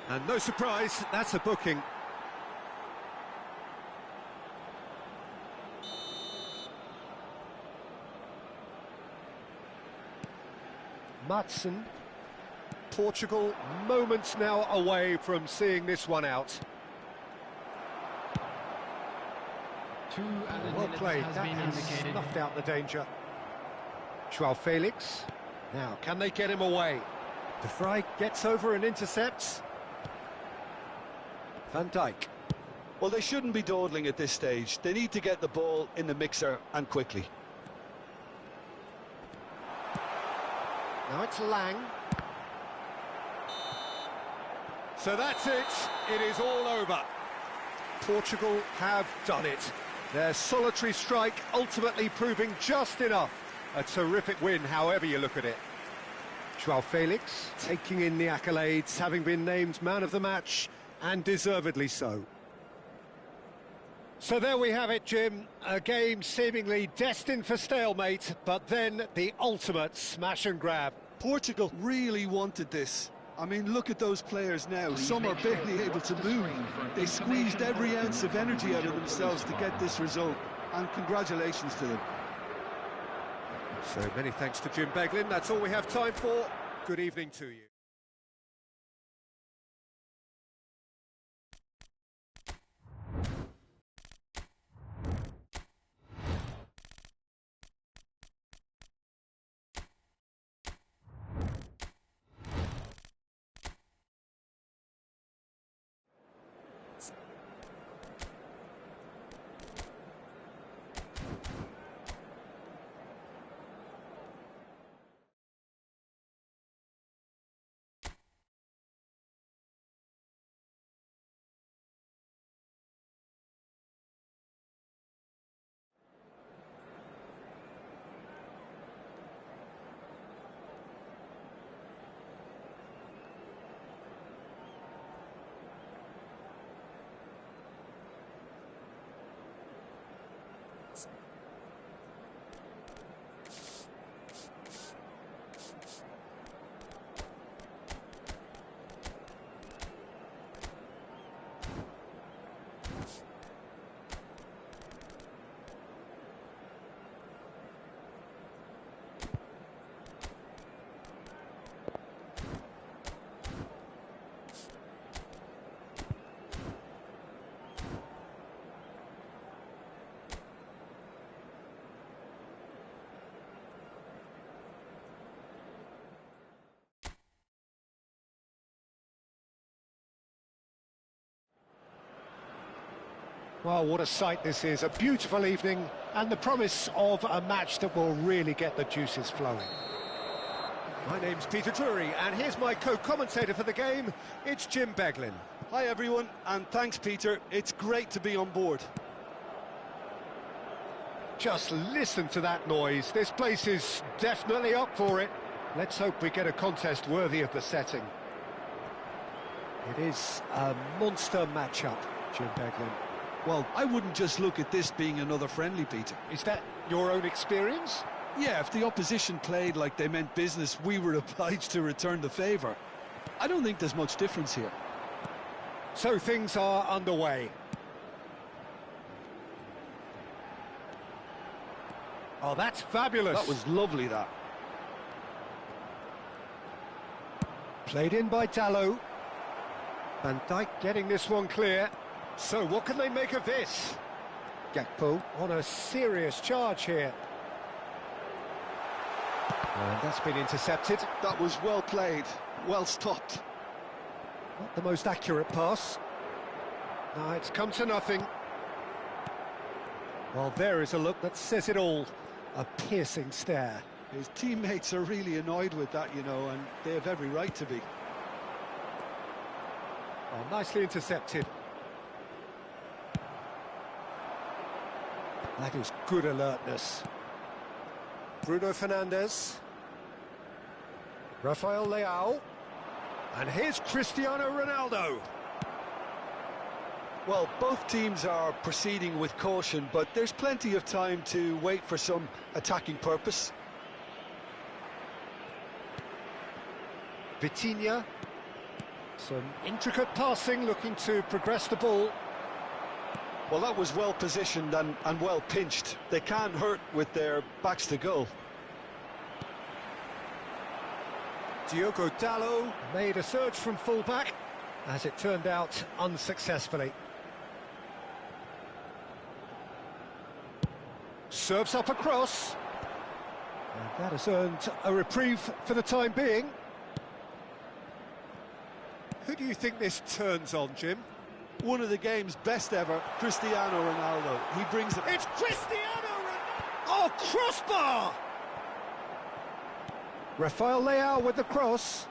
And no surprise, that's a booking. Matson. Portugal moments now away from seeing this one out. Well played, that has snuffed out the danger. João Felix. Now, can they get him away? De Vrij gets over and intercepts. Van Dijk. Well, they shouldn't be dawdling at this stage. They need to get the ball in the mixer, and quickly. Now it's Lang. So that's it. It is all over. Portugal have done it. Their solitary strike ultimately proving just enough. A terrific win, however you look at it. João Felix taking in the accolades, having been named man of the match, and deservedly so. So there we have it, Jim. A game seemingly destined for stalemate, but then the ultimate smash and grab. Portugal really wanted this. I mean, look at those players now. Some are barely able to move. They squeezed every ounce of energy out of themselves to get this result. And congratulations to them. So many thanks to Jim Beglin. That's all we have time for. Good evening to you. Well, what a sight this is. A beautiful evening and the promise of a match that will really get the juices flowing. My name's Peter Drury, and here's my co-commentator for the game. It's Jim Beglin. Hi everyone, and thanks Peter. It's great to be on board. Just listen to that noise. This place is definitely up for it. Let's hope we get a contest worthy of the setting. It is a monster matchup, Jim Beglin. Well, I wouldn't just look at this being another friendly, Peter. Is that your own experience? Yeah, if the opposition played like they meant business, we were obliged to return the favour. I don't think there's much difference here. So things are underway. Oh, that's fabulous. That was lovely, that. Played in by Dalot. Van Dijk getting this one clear. So what can they make of this? Gakpo on a serious charge here. And that's been intercepted. That was well played, well stopped. Not the most accurate pass. No, it's come to nothing. Well, there is a look that says it all. A piercing stare. His teammates are really annoyed with that, you know, and they have every right to be. Oh, nicely intercepted. That is good alertness. Bruno Fernandes. Rafael Leao. And here's Cristiano Ronaldo. Well, both teams are proceeding with caution, but there's plenty of time to wait for some attacking purpose. Vitinha. Some intricate passing, looking to progress the ball. Well, that was well positioned and well pinched. They can't hurt with their backs to goal. Diogo Dalot made a surge from full-back, as it turned out unsuccessfully. Serves up a cross. And that has earned a reprieve for the time being. Who do you think this turns on, Jim? One of the game's best ever, Cristiano Ronaldo. He brings it. It's Cristiano Ronaldo! Oh, crossbar! Rafael Leao with the cross.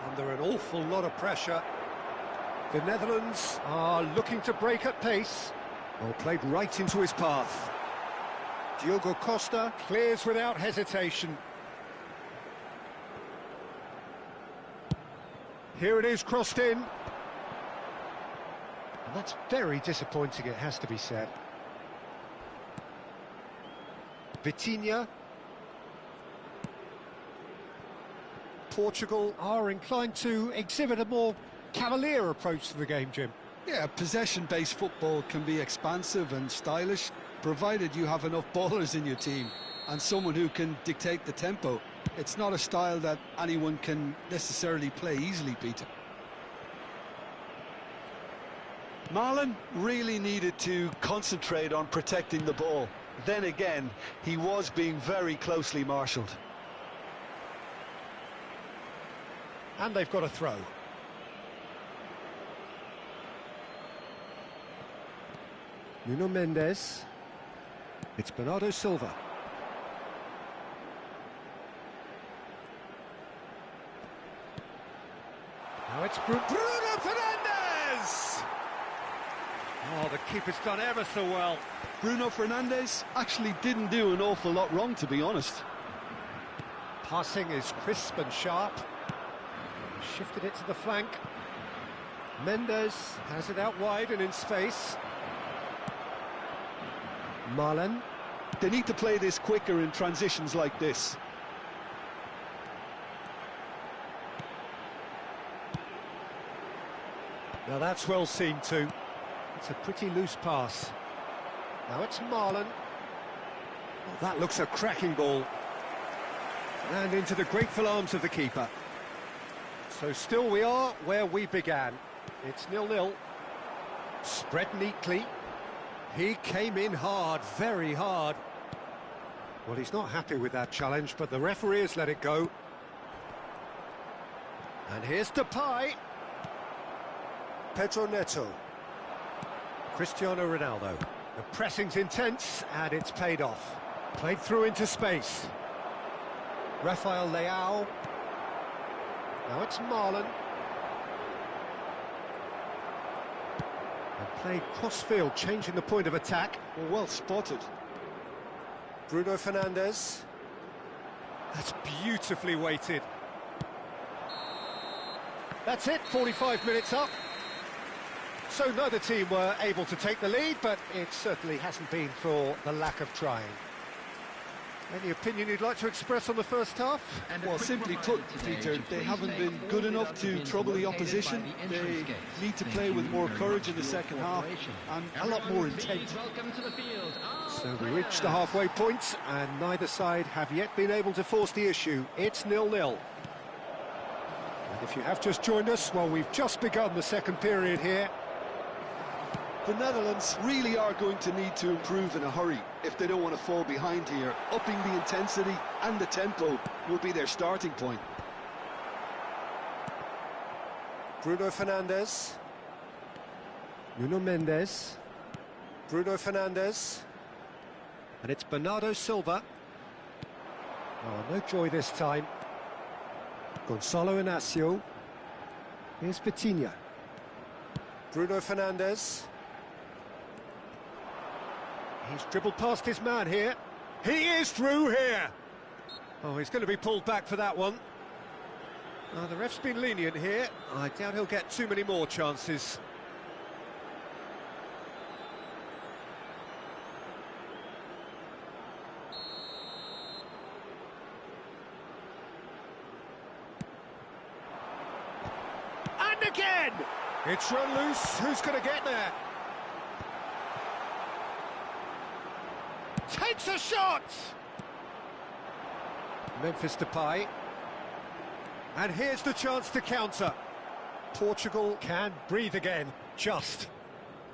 Under an awful lot of pressure. The Netherlands are looking to break at pace. Well, played right into his path. Diogo Costa clears without hesitation. Here it is, crossed in. And that's very disappointing, it has to be said. Vitinha. Portugal are inclined to exhibit a more cavalier approach to the game, Jim. Yeah, possession-based football can be expansive and stylish, provided you have enough ballers in your team and someone who can dictate the tempo. It's not a style that anyone can necessarily play easily, Peter. Marlon really needed to concentrate on protecting the ball. Then again, he was being very closely marshalled. And they've got a throw. Nuno Mendes. It's Bernardo Silva. Now it's Bruno Fernandes! Oh, the keeper's done ever so well. Bruno Fernandes actually didn't do an awful lot wrong, to be honest. Passing is crisp and sharp. Shifted it to the flank. Mendes has it out wide and in space. Marlon. They need to play this quicker in transitions like this. Now that's well seen too. It's a pretty loose pass. Now it's Marlon. Oh, that looks a cracking ball. And into the grateful arms of the keeper. So still we are where we began. It's 0-0. Spread neatly. He came in hard, very hard. Well, he's not happy with that challenge, but the referee has let it go. And here's Depay. Pedro Neto. Cristiano Ronaldo. The pressing's intense, and it's paid off. Played through into space. Rafael Leao. Now it's Marlon. And played cross-field, changing the point of attack. Well spotted. Bruno Fernandes. That's beautifully weighted. That's it, 45 minutes up. So neither team were able to take the lead, but it certainly hasn't been for the lack of trying. Any opinion you'd like to express on the first half? Well, simply put, Peter, they haven't been good enough to trouble the opposition. They need to play with more courage in the second half and a lot more intent. So we reached the halfway point, and neither side have yet been able to force the issue. It's 0-0. And if you have just joined us, well, we've just begun the second period here. The Netherlands really are going to need to improve in a hurry if they don't want to fall behind here. Upping the intensity and the tempo will be their starting point. Bruno Fernandes. Nuno Mendes. Bruno Fernandes. And it's Bernardo Silva. Oh, no joy this time. Gonçalo Inácio. Here's Vitinha. Bruno Fernandes. He's dribbled past his man here. He is through here. Oh, he's going to be pulled back for that one. The ref's been lenient here. I doubt he'll get too many more chances. And again! It's run loose. Who's going to get there? Takes a shot! Memphis Depay. And here's the chance to counter. Portugal can breathe again, just.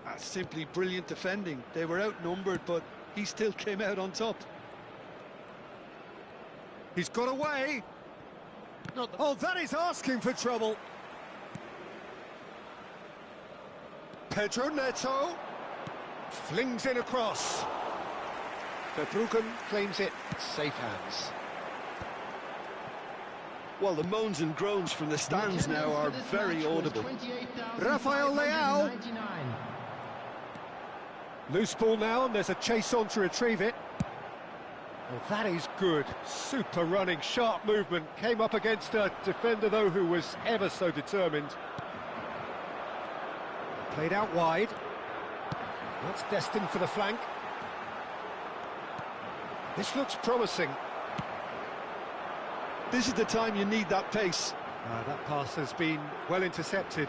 That's simply brilliant defending. They were outnumbered, but he still came out on top. He's got away. Oh, that is asking for trouble. Pedro Neto. Flings in across. Verbruggen claims it. Safe hands. Well, the moans and groans from the stands now are very audible. Rafael Leao. Loose ball now, and there's a chase on to retrieve it. Well, that is good. Super running, sharp movement. Came up against a defender, though, who was ever so determined. Played out wide. That's destined for the flank. This looks promising. This is the time you need that pace. That pass has been well intercepted.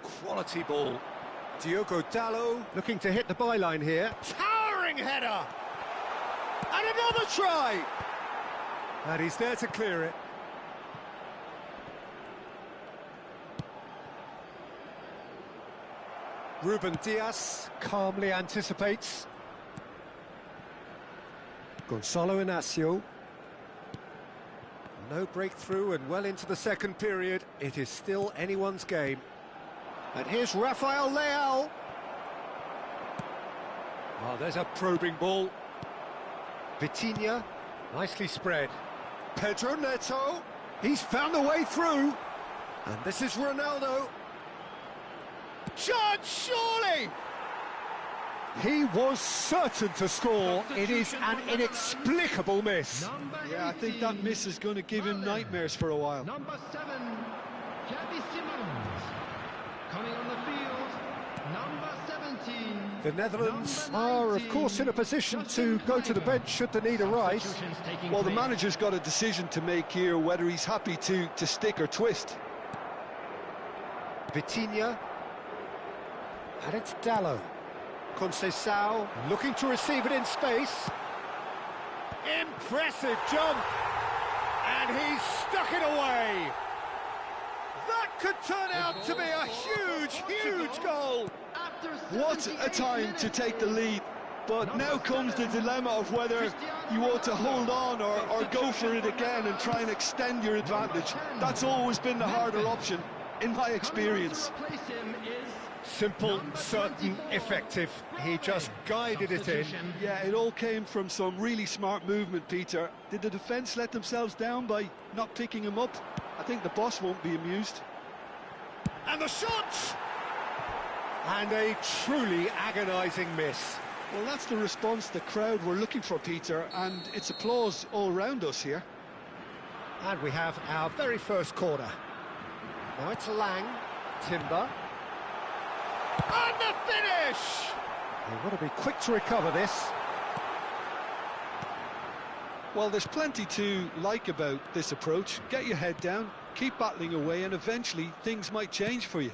Quality ball. Diogo Dalot looking to hit the byline here. Towering header! And another try! And he's there to clear it. Ruben Dias calmly anticipates. Gonçalo Inácio. No breakthrough and well into the second period. It is still anyone's game. And here's Rafael Leao. Oh, there's a probing ball. Vitinha, nicely spread. Pedro Neto. He's found a way through. And this is Ronaldo. Chance, surely! He was certain to score. It is an inexplicable miss. Yeah, I think that miss is going to give him nightmares for a while. Number 7, Xavi Simons. Coming on the field, number 17. The Netherlands are, of course, in a position to go to the bench should the need arise. Well, the manager's got a decision to make here, whether he's happy to stick or twist. Vitinha. And it's Dalot. Conceição looking to receive it in space. Impressive jump. And he's stuck it away. That could turn out to be a huge, huge goal. What a time to take the lead. But now comes the dilemma of whether you want to hold on or go for it again and try and extend your advantage. That's always been the harder option, in my experience. Simple, certain, effective. He just guided it in. Yeah, it all came from some really smart movement, Peter. Did the defence let themselves down by not picking him up? I think the boss won't be amused. And the shot! And a truly agonising miss. Well, that's the response the crowd were looking for, Peter, and it's applause all round us here. And we have our very first corner. Now it's Lang, Timber. And the finish! They've got to be quick to recover this. Well, there's plenty to like about this approach. Get your head down, keep battling away, and eventually things might change for you.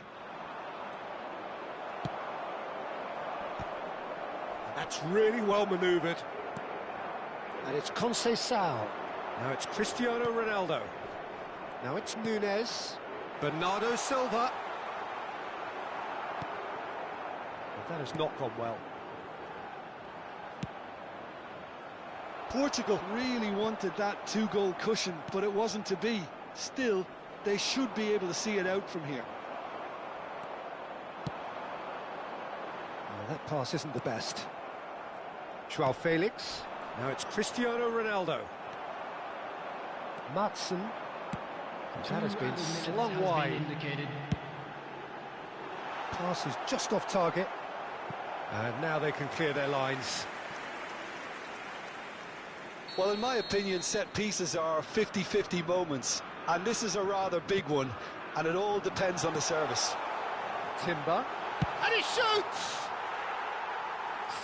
That's really well manoeuvred. And it's Conceição. Now it's Cristiano Ronaldo. Now it's Nunes. Bernardo Silva. That has not gone well. Portugal really wanted that two-goal cushion, but it wasn't to be. Still, they should be able to see it out from here. Well, that pass isn't the best. Joao Felix. Now it's Cristiano Ronaldo. Matson. That has been slung wide. Pass is just off target. And now they can clear their lines. Well, in my opinion, set pieces are 50-50 moments, and this is a rather big one, and it all depends on the service. Timber. And he shoots!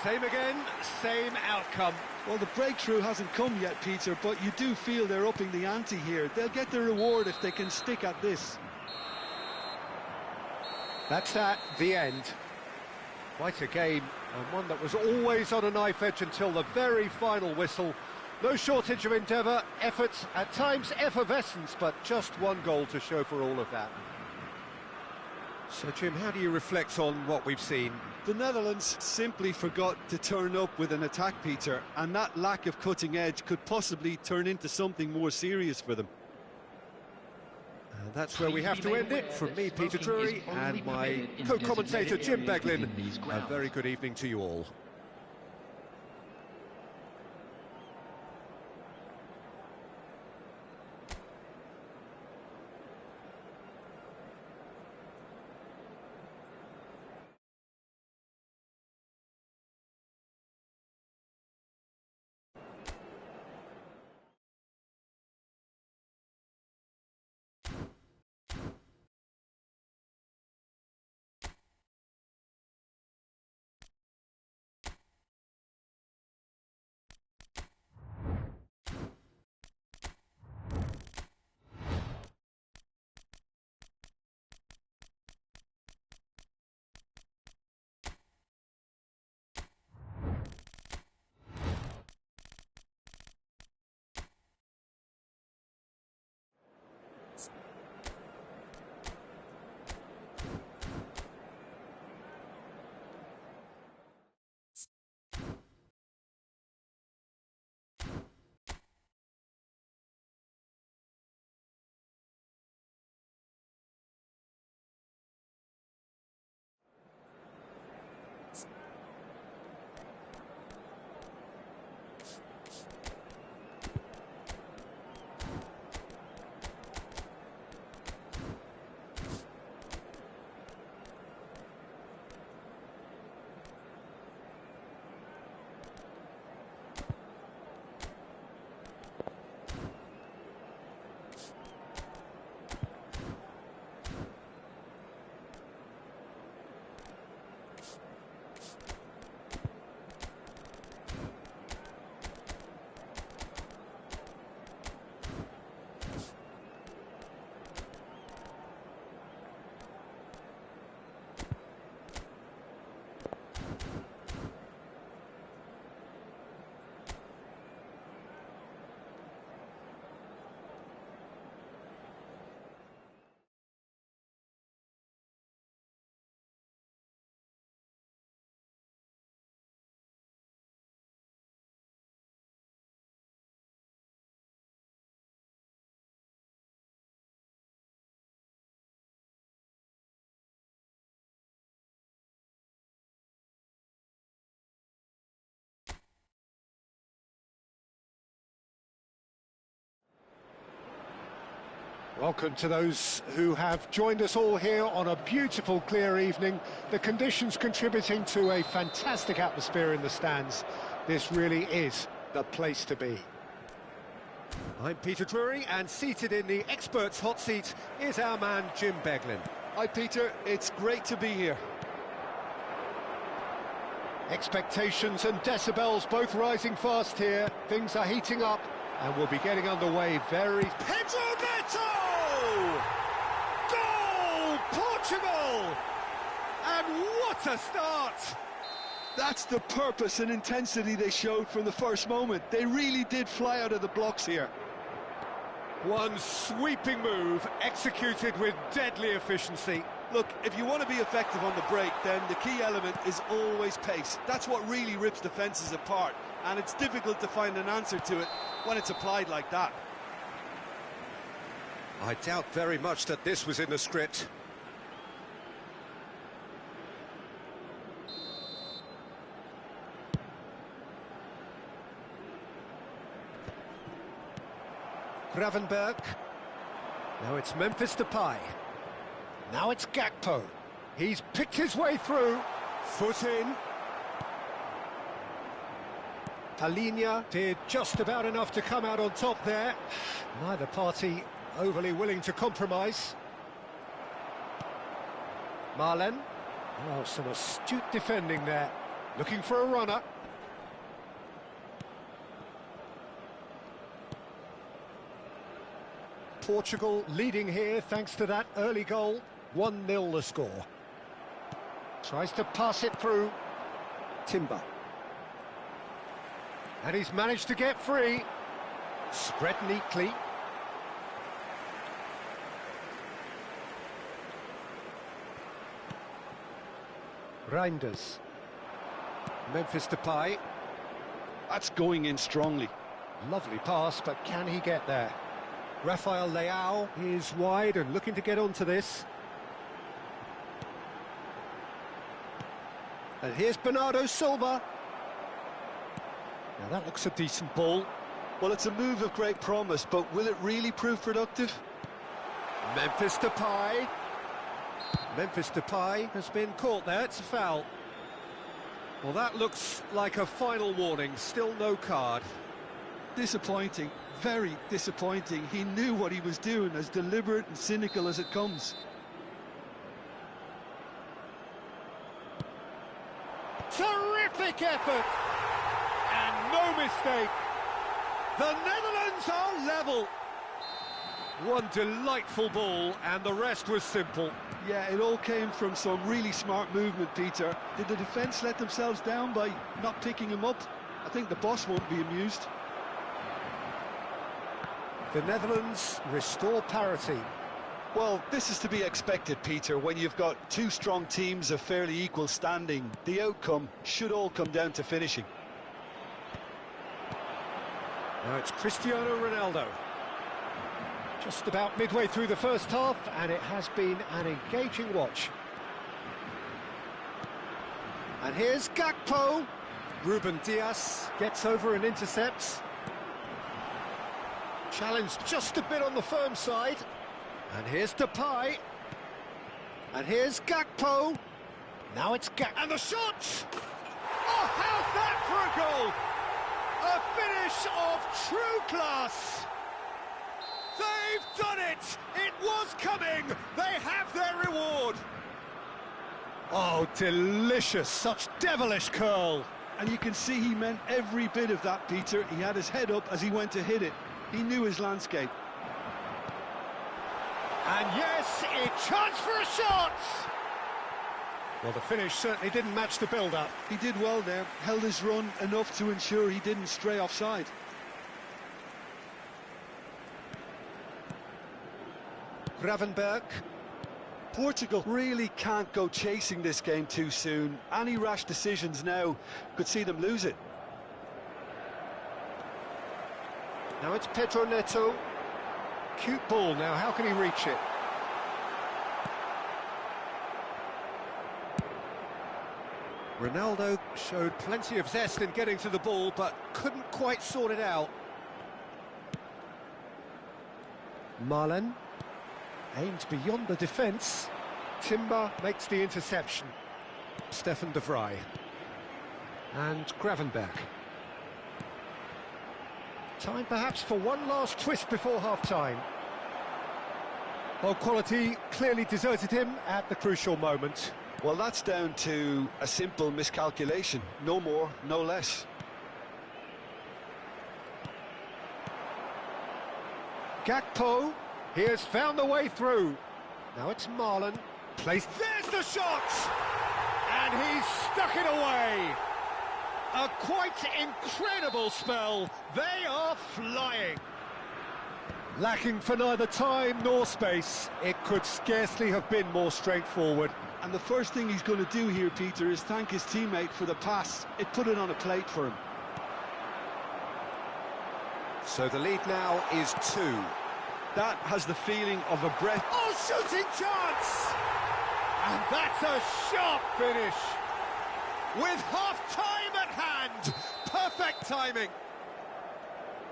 Same again, same outcome. Well, the breakthrough hasn't come yet, Peter, but you do feel they're upping the ante here. They'll get the reward if they can stick at this. That's the end. Quite a game, and one that was always on a knife edge until the very final whistle. No shortage of endeavour, efforts, at times effervescence, but just one goal to show for all of that. So, Jim, how do you reflect on what we've seen? The Netherlands simply forgot to turn up with an attack, Peter, and that lack of cutting edge could possibly turn into something more serious for them. And that's where we have to end it. From me, Peter Drury, and my co-commentator, Jim Beglin. A very good evening to you all. Welcome to those who have joined us all here on a beautiful, clear evening. The conditions contributing to a fantastic atmosphere in the stands. This really is the place to be. I'm Peter Drury, and seated in the experts' hot seat is our man Jim Beglin. Hi, Peter. It's great to be here. Expectations and decibels both rising fast here. Things are heating up, and we'll be getting underway very... Pedro Neto! Goal! Portugal! And what a start! That's the purpose and intensity they showed from the first moment. They really did fly out of the blocks here. One sweeping move, executed with deadly efficiency. Look, if you want to be effective on the break, then the key element is always pace. That's what really rips defences apart, and it's difficult to find an answer to it when it's applied like that. I doubt very much that this was in the script. Gravenberg. Now it's Memphis Depay. Now it's Gakpo. He's picked his way through. Foot in. Palhinha did just about enough to come out on top there. Neither party overly willing to compromise. Marlen. Oh, some astute defending there. Looking for a runner. Portugal leading here thanks to that early goal. 1-0 the score. Tries to pass it through. Timber. And he's managed to get free. Spread neatly. Reinders. Memphis Depay. That's going in strongly. Lovely pass, but can he get there? Rafael Leao is wide and looking to get onto this. And here's Bernardo Silva. Now that looks a decent ball. Well, it's a move of great promise, but will it really prove productive? Memphis Depay. Memphis Depay has been caught there, it's a foul. Well, that looks like a final warning, still no card. Disappointing, very disappointing. He knew what he was doing, as deliberate and cynical as it comes. Terrific effort! And no mistake. The Netherlands are level. One delightful ball, and the rest was simple. Yeah, it all came from some really smart movement, Peter. Did the defence let themselves down by not picking him up? I think the boss won't be amused. The Netherlands restore parity. Well, this is to be expected, Peter. When you've got two strong teams of fairly equal standing, the outcome should all come down to finishing. Now it's Cristiano Ronaldo. Just about midway through the first half, and it has been an engaging watch. And here's Gakpo. Ruben Dias gets over and intercepts. Challenge just a bit on the firm side. And here's Depay. And here's Gakpo. Now it's and the shot! Oh, how's that for a goal? A finish of true class. They've done it! It was coming! They have their reward! Oh, delicious! Such devilish curl! And you can see he meant every bit of that, Peter. He had his head up as he went to hit it. He knew his landscape. And yes, a chance for a shot! Well, the finish certainly didn't match the build-up. He did well there, held his run enough to ensure he didn't stray offside. Gravenberg. Portugal really can't go chasing this game too soon. Any rash decisions now could see them lose it. Now it's Pedro Neto. Cute ball now, how can he reach it? Ronaldo showed plenty of zest in getting to the ball, but couldn't quite sort it out. Marlen. Aimed beyond the defence. Timber makes the interception. Stefan de Vrij. And Gravenberch. Time perhaps for one last twist before half-time. Well, quality clearly deserted him at the crucial moment. Well, that's down to a simple miscalculation. No more, no less. Gakpo, he has found the way through. Now it's Marlon. Placed. There's the shot! And he's stuck it away. A quite incredible spell. They are flying. Lacking for neither time nor space. It could scarcely have been more straightforward. And the first thing he's going to do here, Peter, is thank his teammate for the pass. It put it on a plate for him. So the lead now is 2. That has the feeling of a breath. Oh, shooting chance! And that's a sharp finish. With half-time at hand. Perfect timing.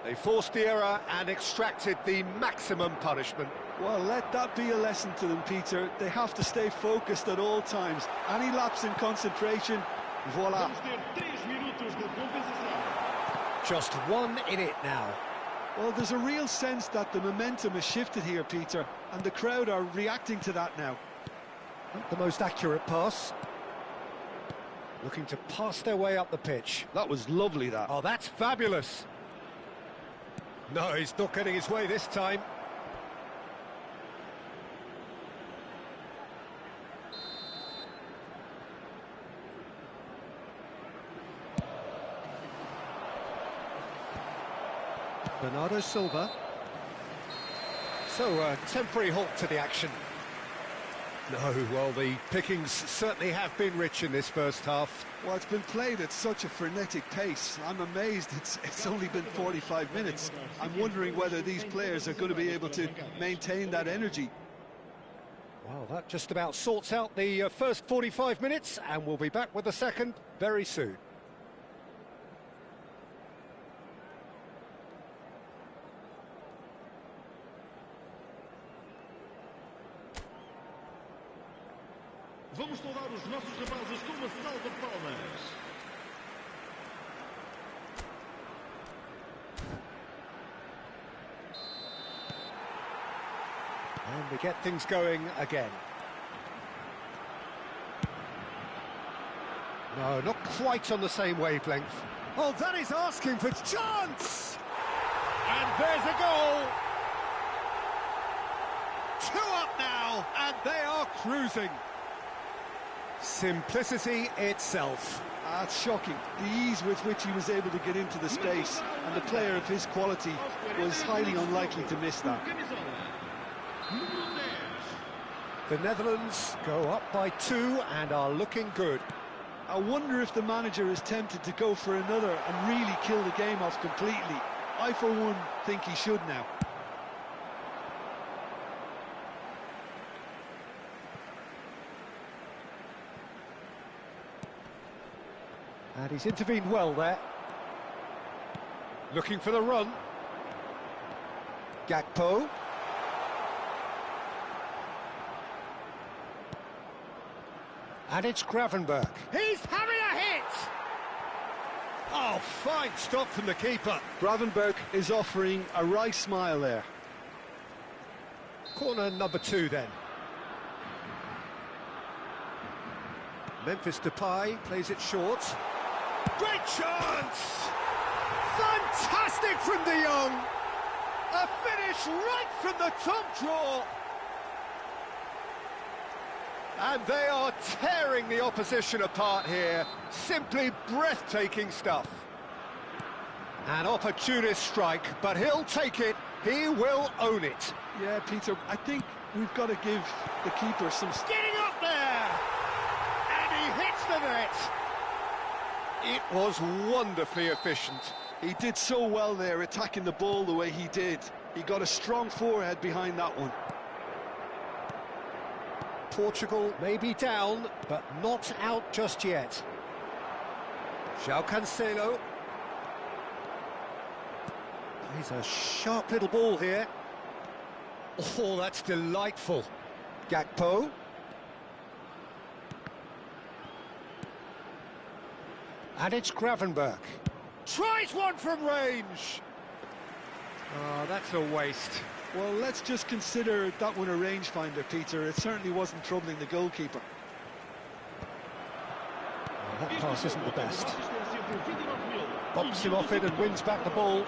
They forced the error and extracted the maximum punishment. Well, let that be a lesson to them, Peter. They have to stay focused at all times. Any lapse in concentration, voila. Vamos ter 3 minutos de compensação. Just 1 in it now. Well, there's a real sense that the momentum has shifted here, Peter, and the crowd are reacting to that now. Not the most accurate pass. Looking to pass their way up the pitch. That was lovely, that. Oh, that's fabulous. No, he's not getting his way this time. Bernardo Silva. So, a temporary halt to the action. No, well, the pickings certainly have been rich in this first half. Well, it's been played at such a frenetic pace. I'm amazed it's only been 45 minutes. I'm wondering whether these players are going to be able to maintain that energy. Well, that just about sorts out the first 45 minutes, and we'll be back with the second very soon. Vamos saudar os nossos rapazes com uma salva de palmas. And we get things going again. No, not quite on the same wavelength. Oh, that is asking for chance! And there's a goal! 2 up now, and they are cruising. Simplicity itself. That's shocking. The ease with which he was able to get into the space, and the player of his quality was highly unlikely to miss that. The Netherlands go up by 2 and are looking good. I wonder if the manager is tempted to go for another and really kill the game off completely. I, for one, think he should now. And he's intervened well there. Looking for the run. Gakpo. And it's Gravenberch. He's having a hit! Oh, fine stop from the keeper. Gravenberch is offering a wry smile there. Corner number 2 then. Memphis Depay plays it short. Great chance! Fantastic from De Jong! A finish right from the top draw! And they are tearing the opposition apart here. Simply breathtaking stuff. An opportunist strike, but he'll take it. He will own it. Yeah, Peter, I think we've got to give the keeper some... Getting up there! And he hits the net. It was wonderfully efficient. He did so well there, attacking the ball the way he did. He got a strong forehead behind that one. Portugal may be down, but not out just yet. João Cancelo. Plays a sharp little ball here. Oh, that's delightful. Gakpo. And it's Gravenberch. Tries one from range. Oh, that's a waste. Well, let's just consider that one a rangefinder, Peter. It certainly wasn't troubling the goalkeeper. That pass isn't the best. Bumps him off it and wins back the ball.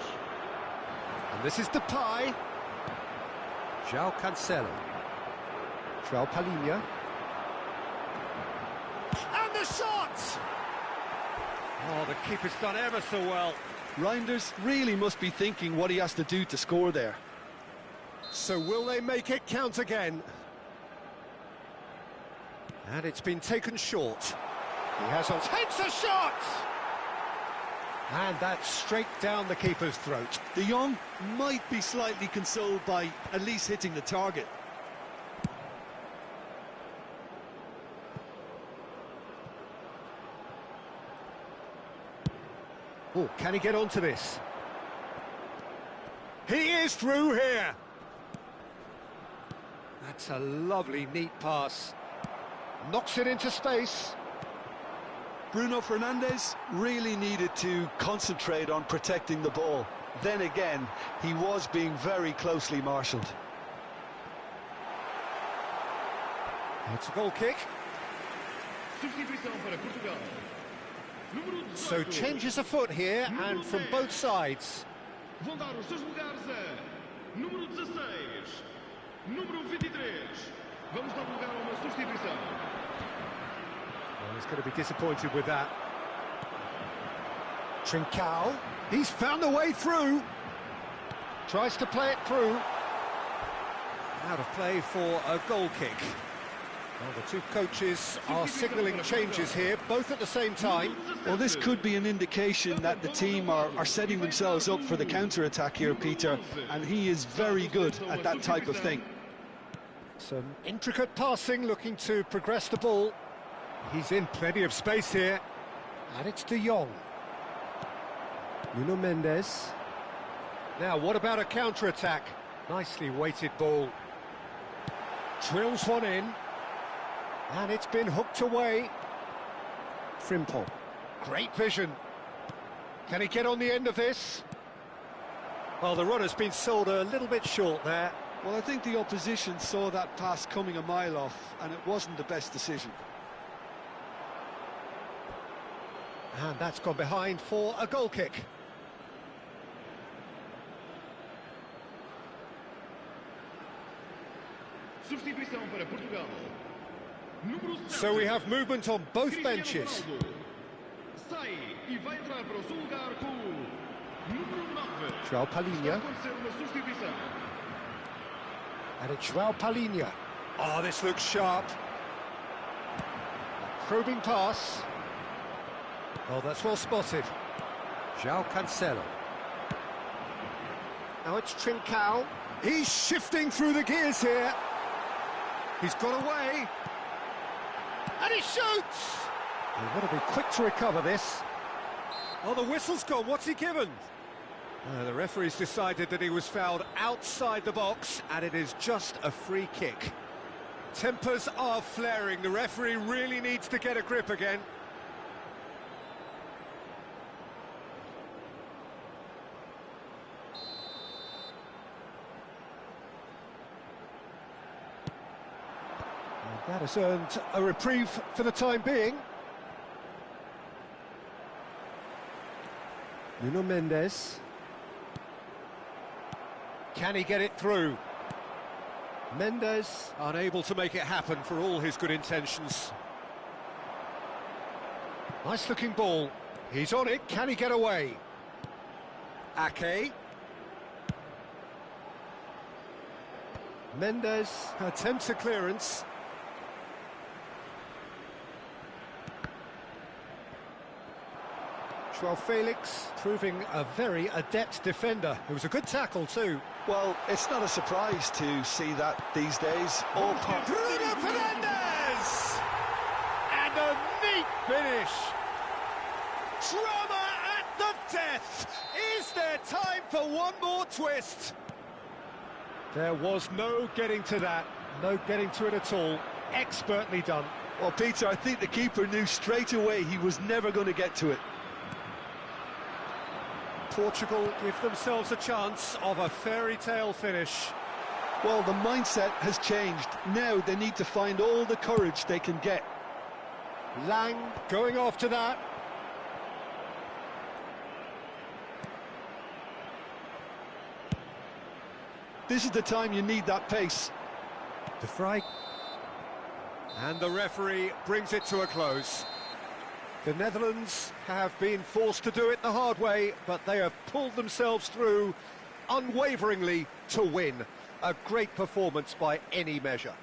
And this is Depay. João Cancelo. João Palhinha. And the shot! Oh, the keeper's done ever so well. Reinders really must be thinking what he has to do to score there. So will they make it count again? And it's been taken short. He has on, takes a shot! And that's straight down the keeper's throat. De Jong might be slightly consoled by at least hitting the target. Oh, can he get onto this? He is through here! That's a lovely, neat pass. Knocks it into space. Bruno Fernandes really needed to concentrate on protecting the ball. Then again, he was being very closely marshalled. It's a goal kick. So changes afoot here, and from both sides. Vão dar os seus lugares a número 16, número 23. Vamos dar lugar a uma substituição. Well, he's going to be disappointed with that. Trincao, he's found a way through. Tries to play it through. Out of play for a goal kick. Well, the two coaches are signalling changes here, both at the same time. Well, this could be an indication that the team are setting themselves up for the counter-attack here, Peter, and he is very good at that type of thing. Some intricate passing, looking to progress the ball. He's in plenty of space here. And it's De Jong. Nuno Mendes. Now, what about a counter-attack? Nicely weighted ball. Drills one in. And it's been hooked away. Frimpong. Great vision. Can he get on the end of this? Well, the runner's been sold a little bit short there. Well, I think the opposition saw that pass coming a mile off, and it wasn't the best decision. And that's gone behind for a goal kick. Substituição para Portugal. So we have movement on both benches. Sai e vai entrar para o seu lugar com o número 9. João Palhinha. Acontecer uma substituição. And it's João Palhinha. Oh, this looks sharp. A probing pass. Oh, that's well spotted. João Cancelo. Now it's Trincao. He's shifting through the gears here. He's got away. And he shoots! You've got to be quick to recover this. Oh, the whistle's gone. What's he given? The referee's decided that he was fouled outside the box, and it is just a free kick. Tempers are flaring. The referee really needs to get a grip again. And that has earned a reprieve for the time being. Nuno Mendes. Can he get it through? Mendes unable to make it happen for all his good intentions. Nice looking ball. He's on it. Can he get away? Ake. Mendes attempts a clearance. João Felix proving a very adept defender. It was a good tackle too. Well, it's not a surprise to see that these days. All part. Bruno Fernandes! And a neat finish. Drama at the death. Is there time for one more twist? There was no getting to that, no getting to it at all. Expertly done. Well, Peter, I think the keeper knew straight away he was never going to get to it. Portugal give themselves a chance of a fairy tale finish. Well, the mindset has changed. Now they need to find all the courage they can get. Lang going after that. This is the time you need that pace. De Vrij. And the referee brings it to a close. The Netherlands have been forced to do it the hard way, but they have pulled themselves through unwaveringly to win. A great performance by any measure.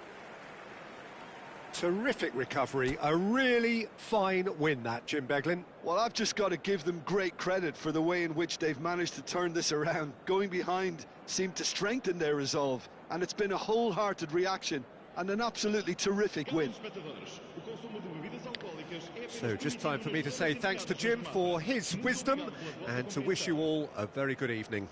Terrific recovery, a really fine win that, Jim Beglin. Well, I've just got to give them great credit for the way in which they've managed to turn this around. Going behind seemed to strengthen their resolve, and it's been a wholehearted reaction and an absolutely terrific win. So just time for me to say thanks to Jim for his wisdom and to wish you all a very good evening.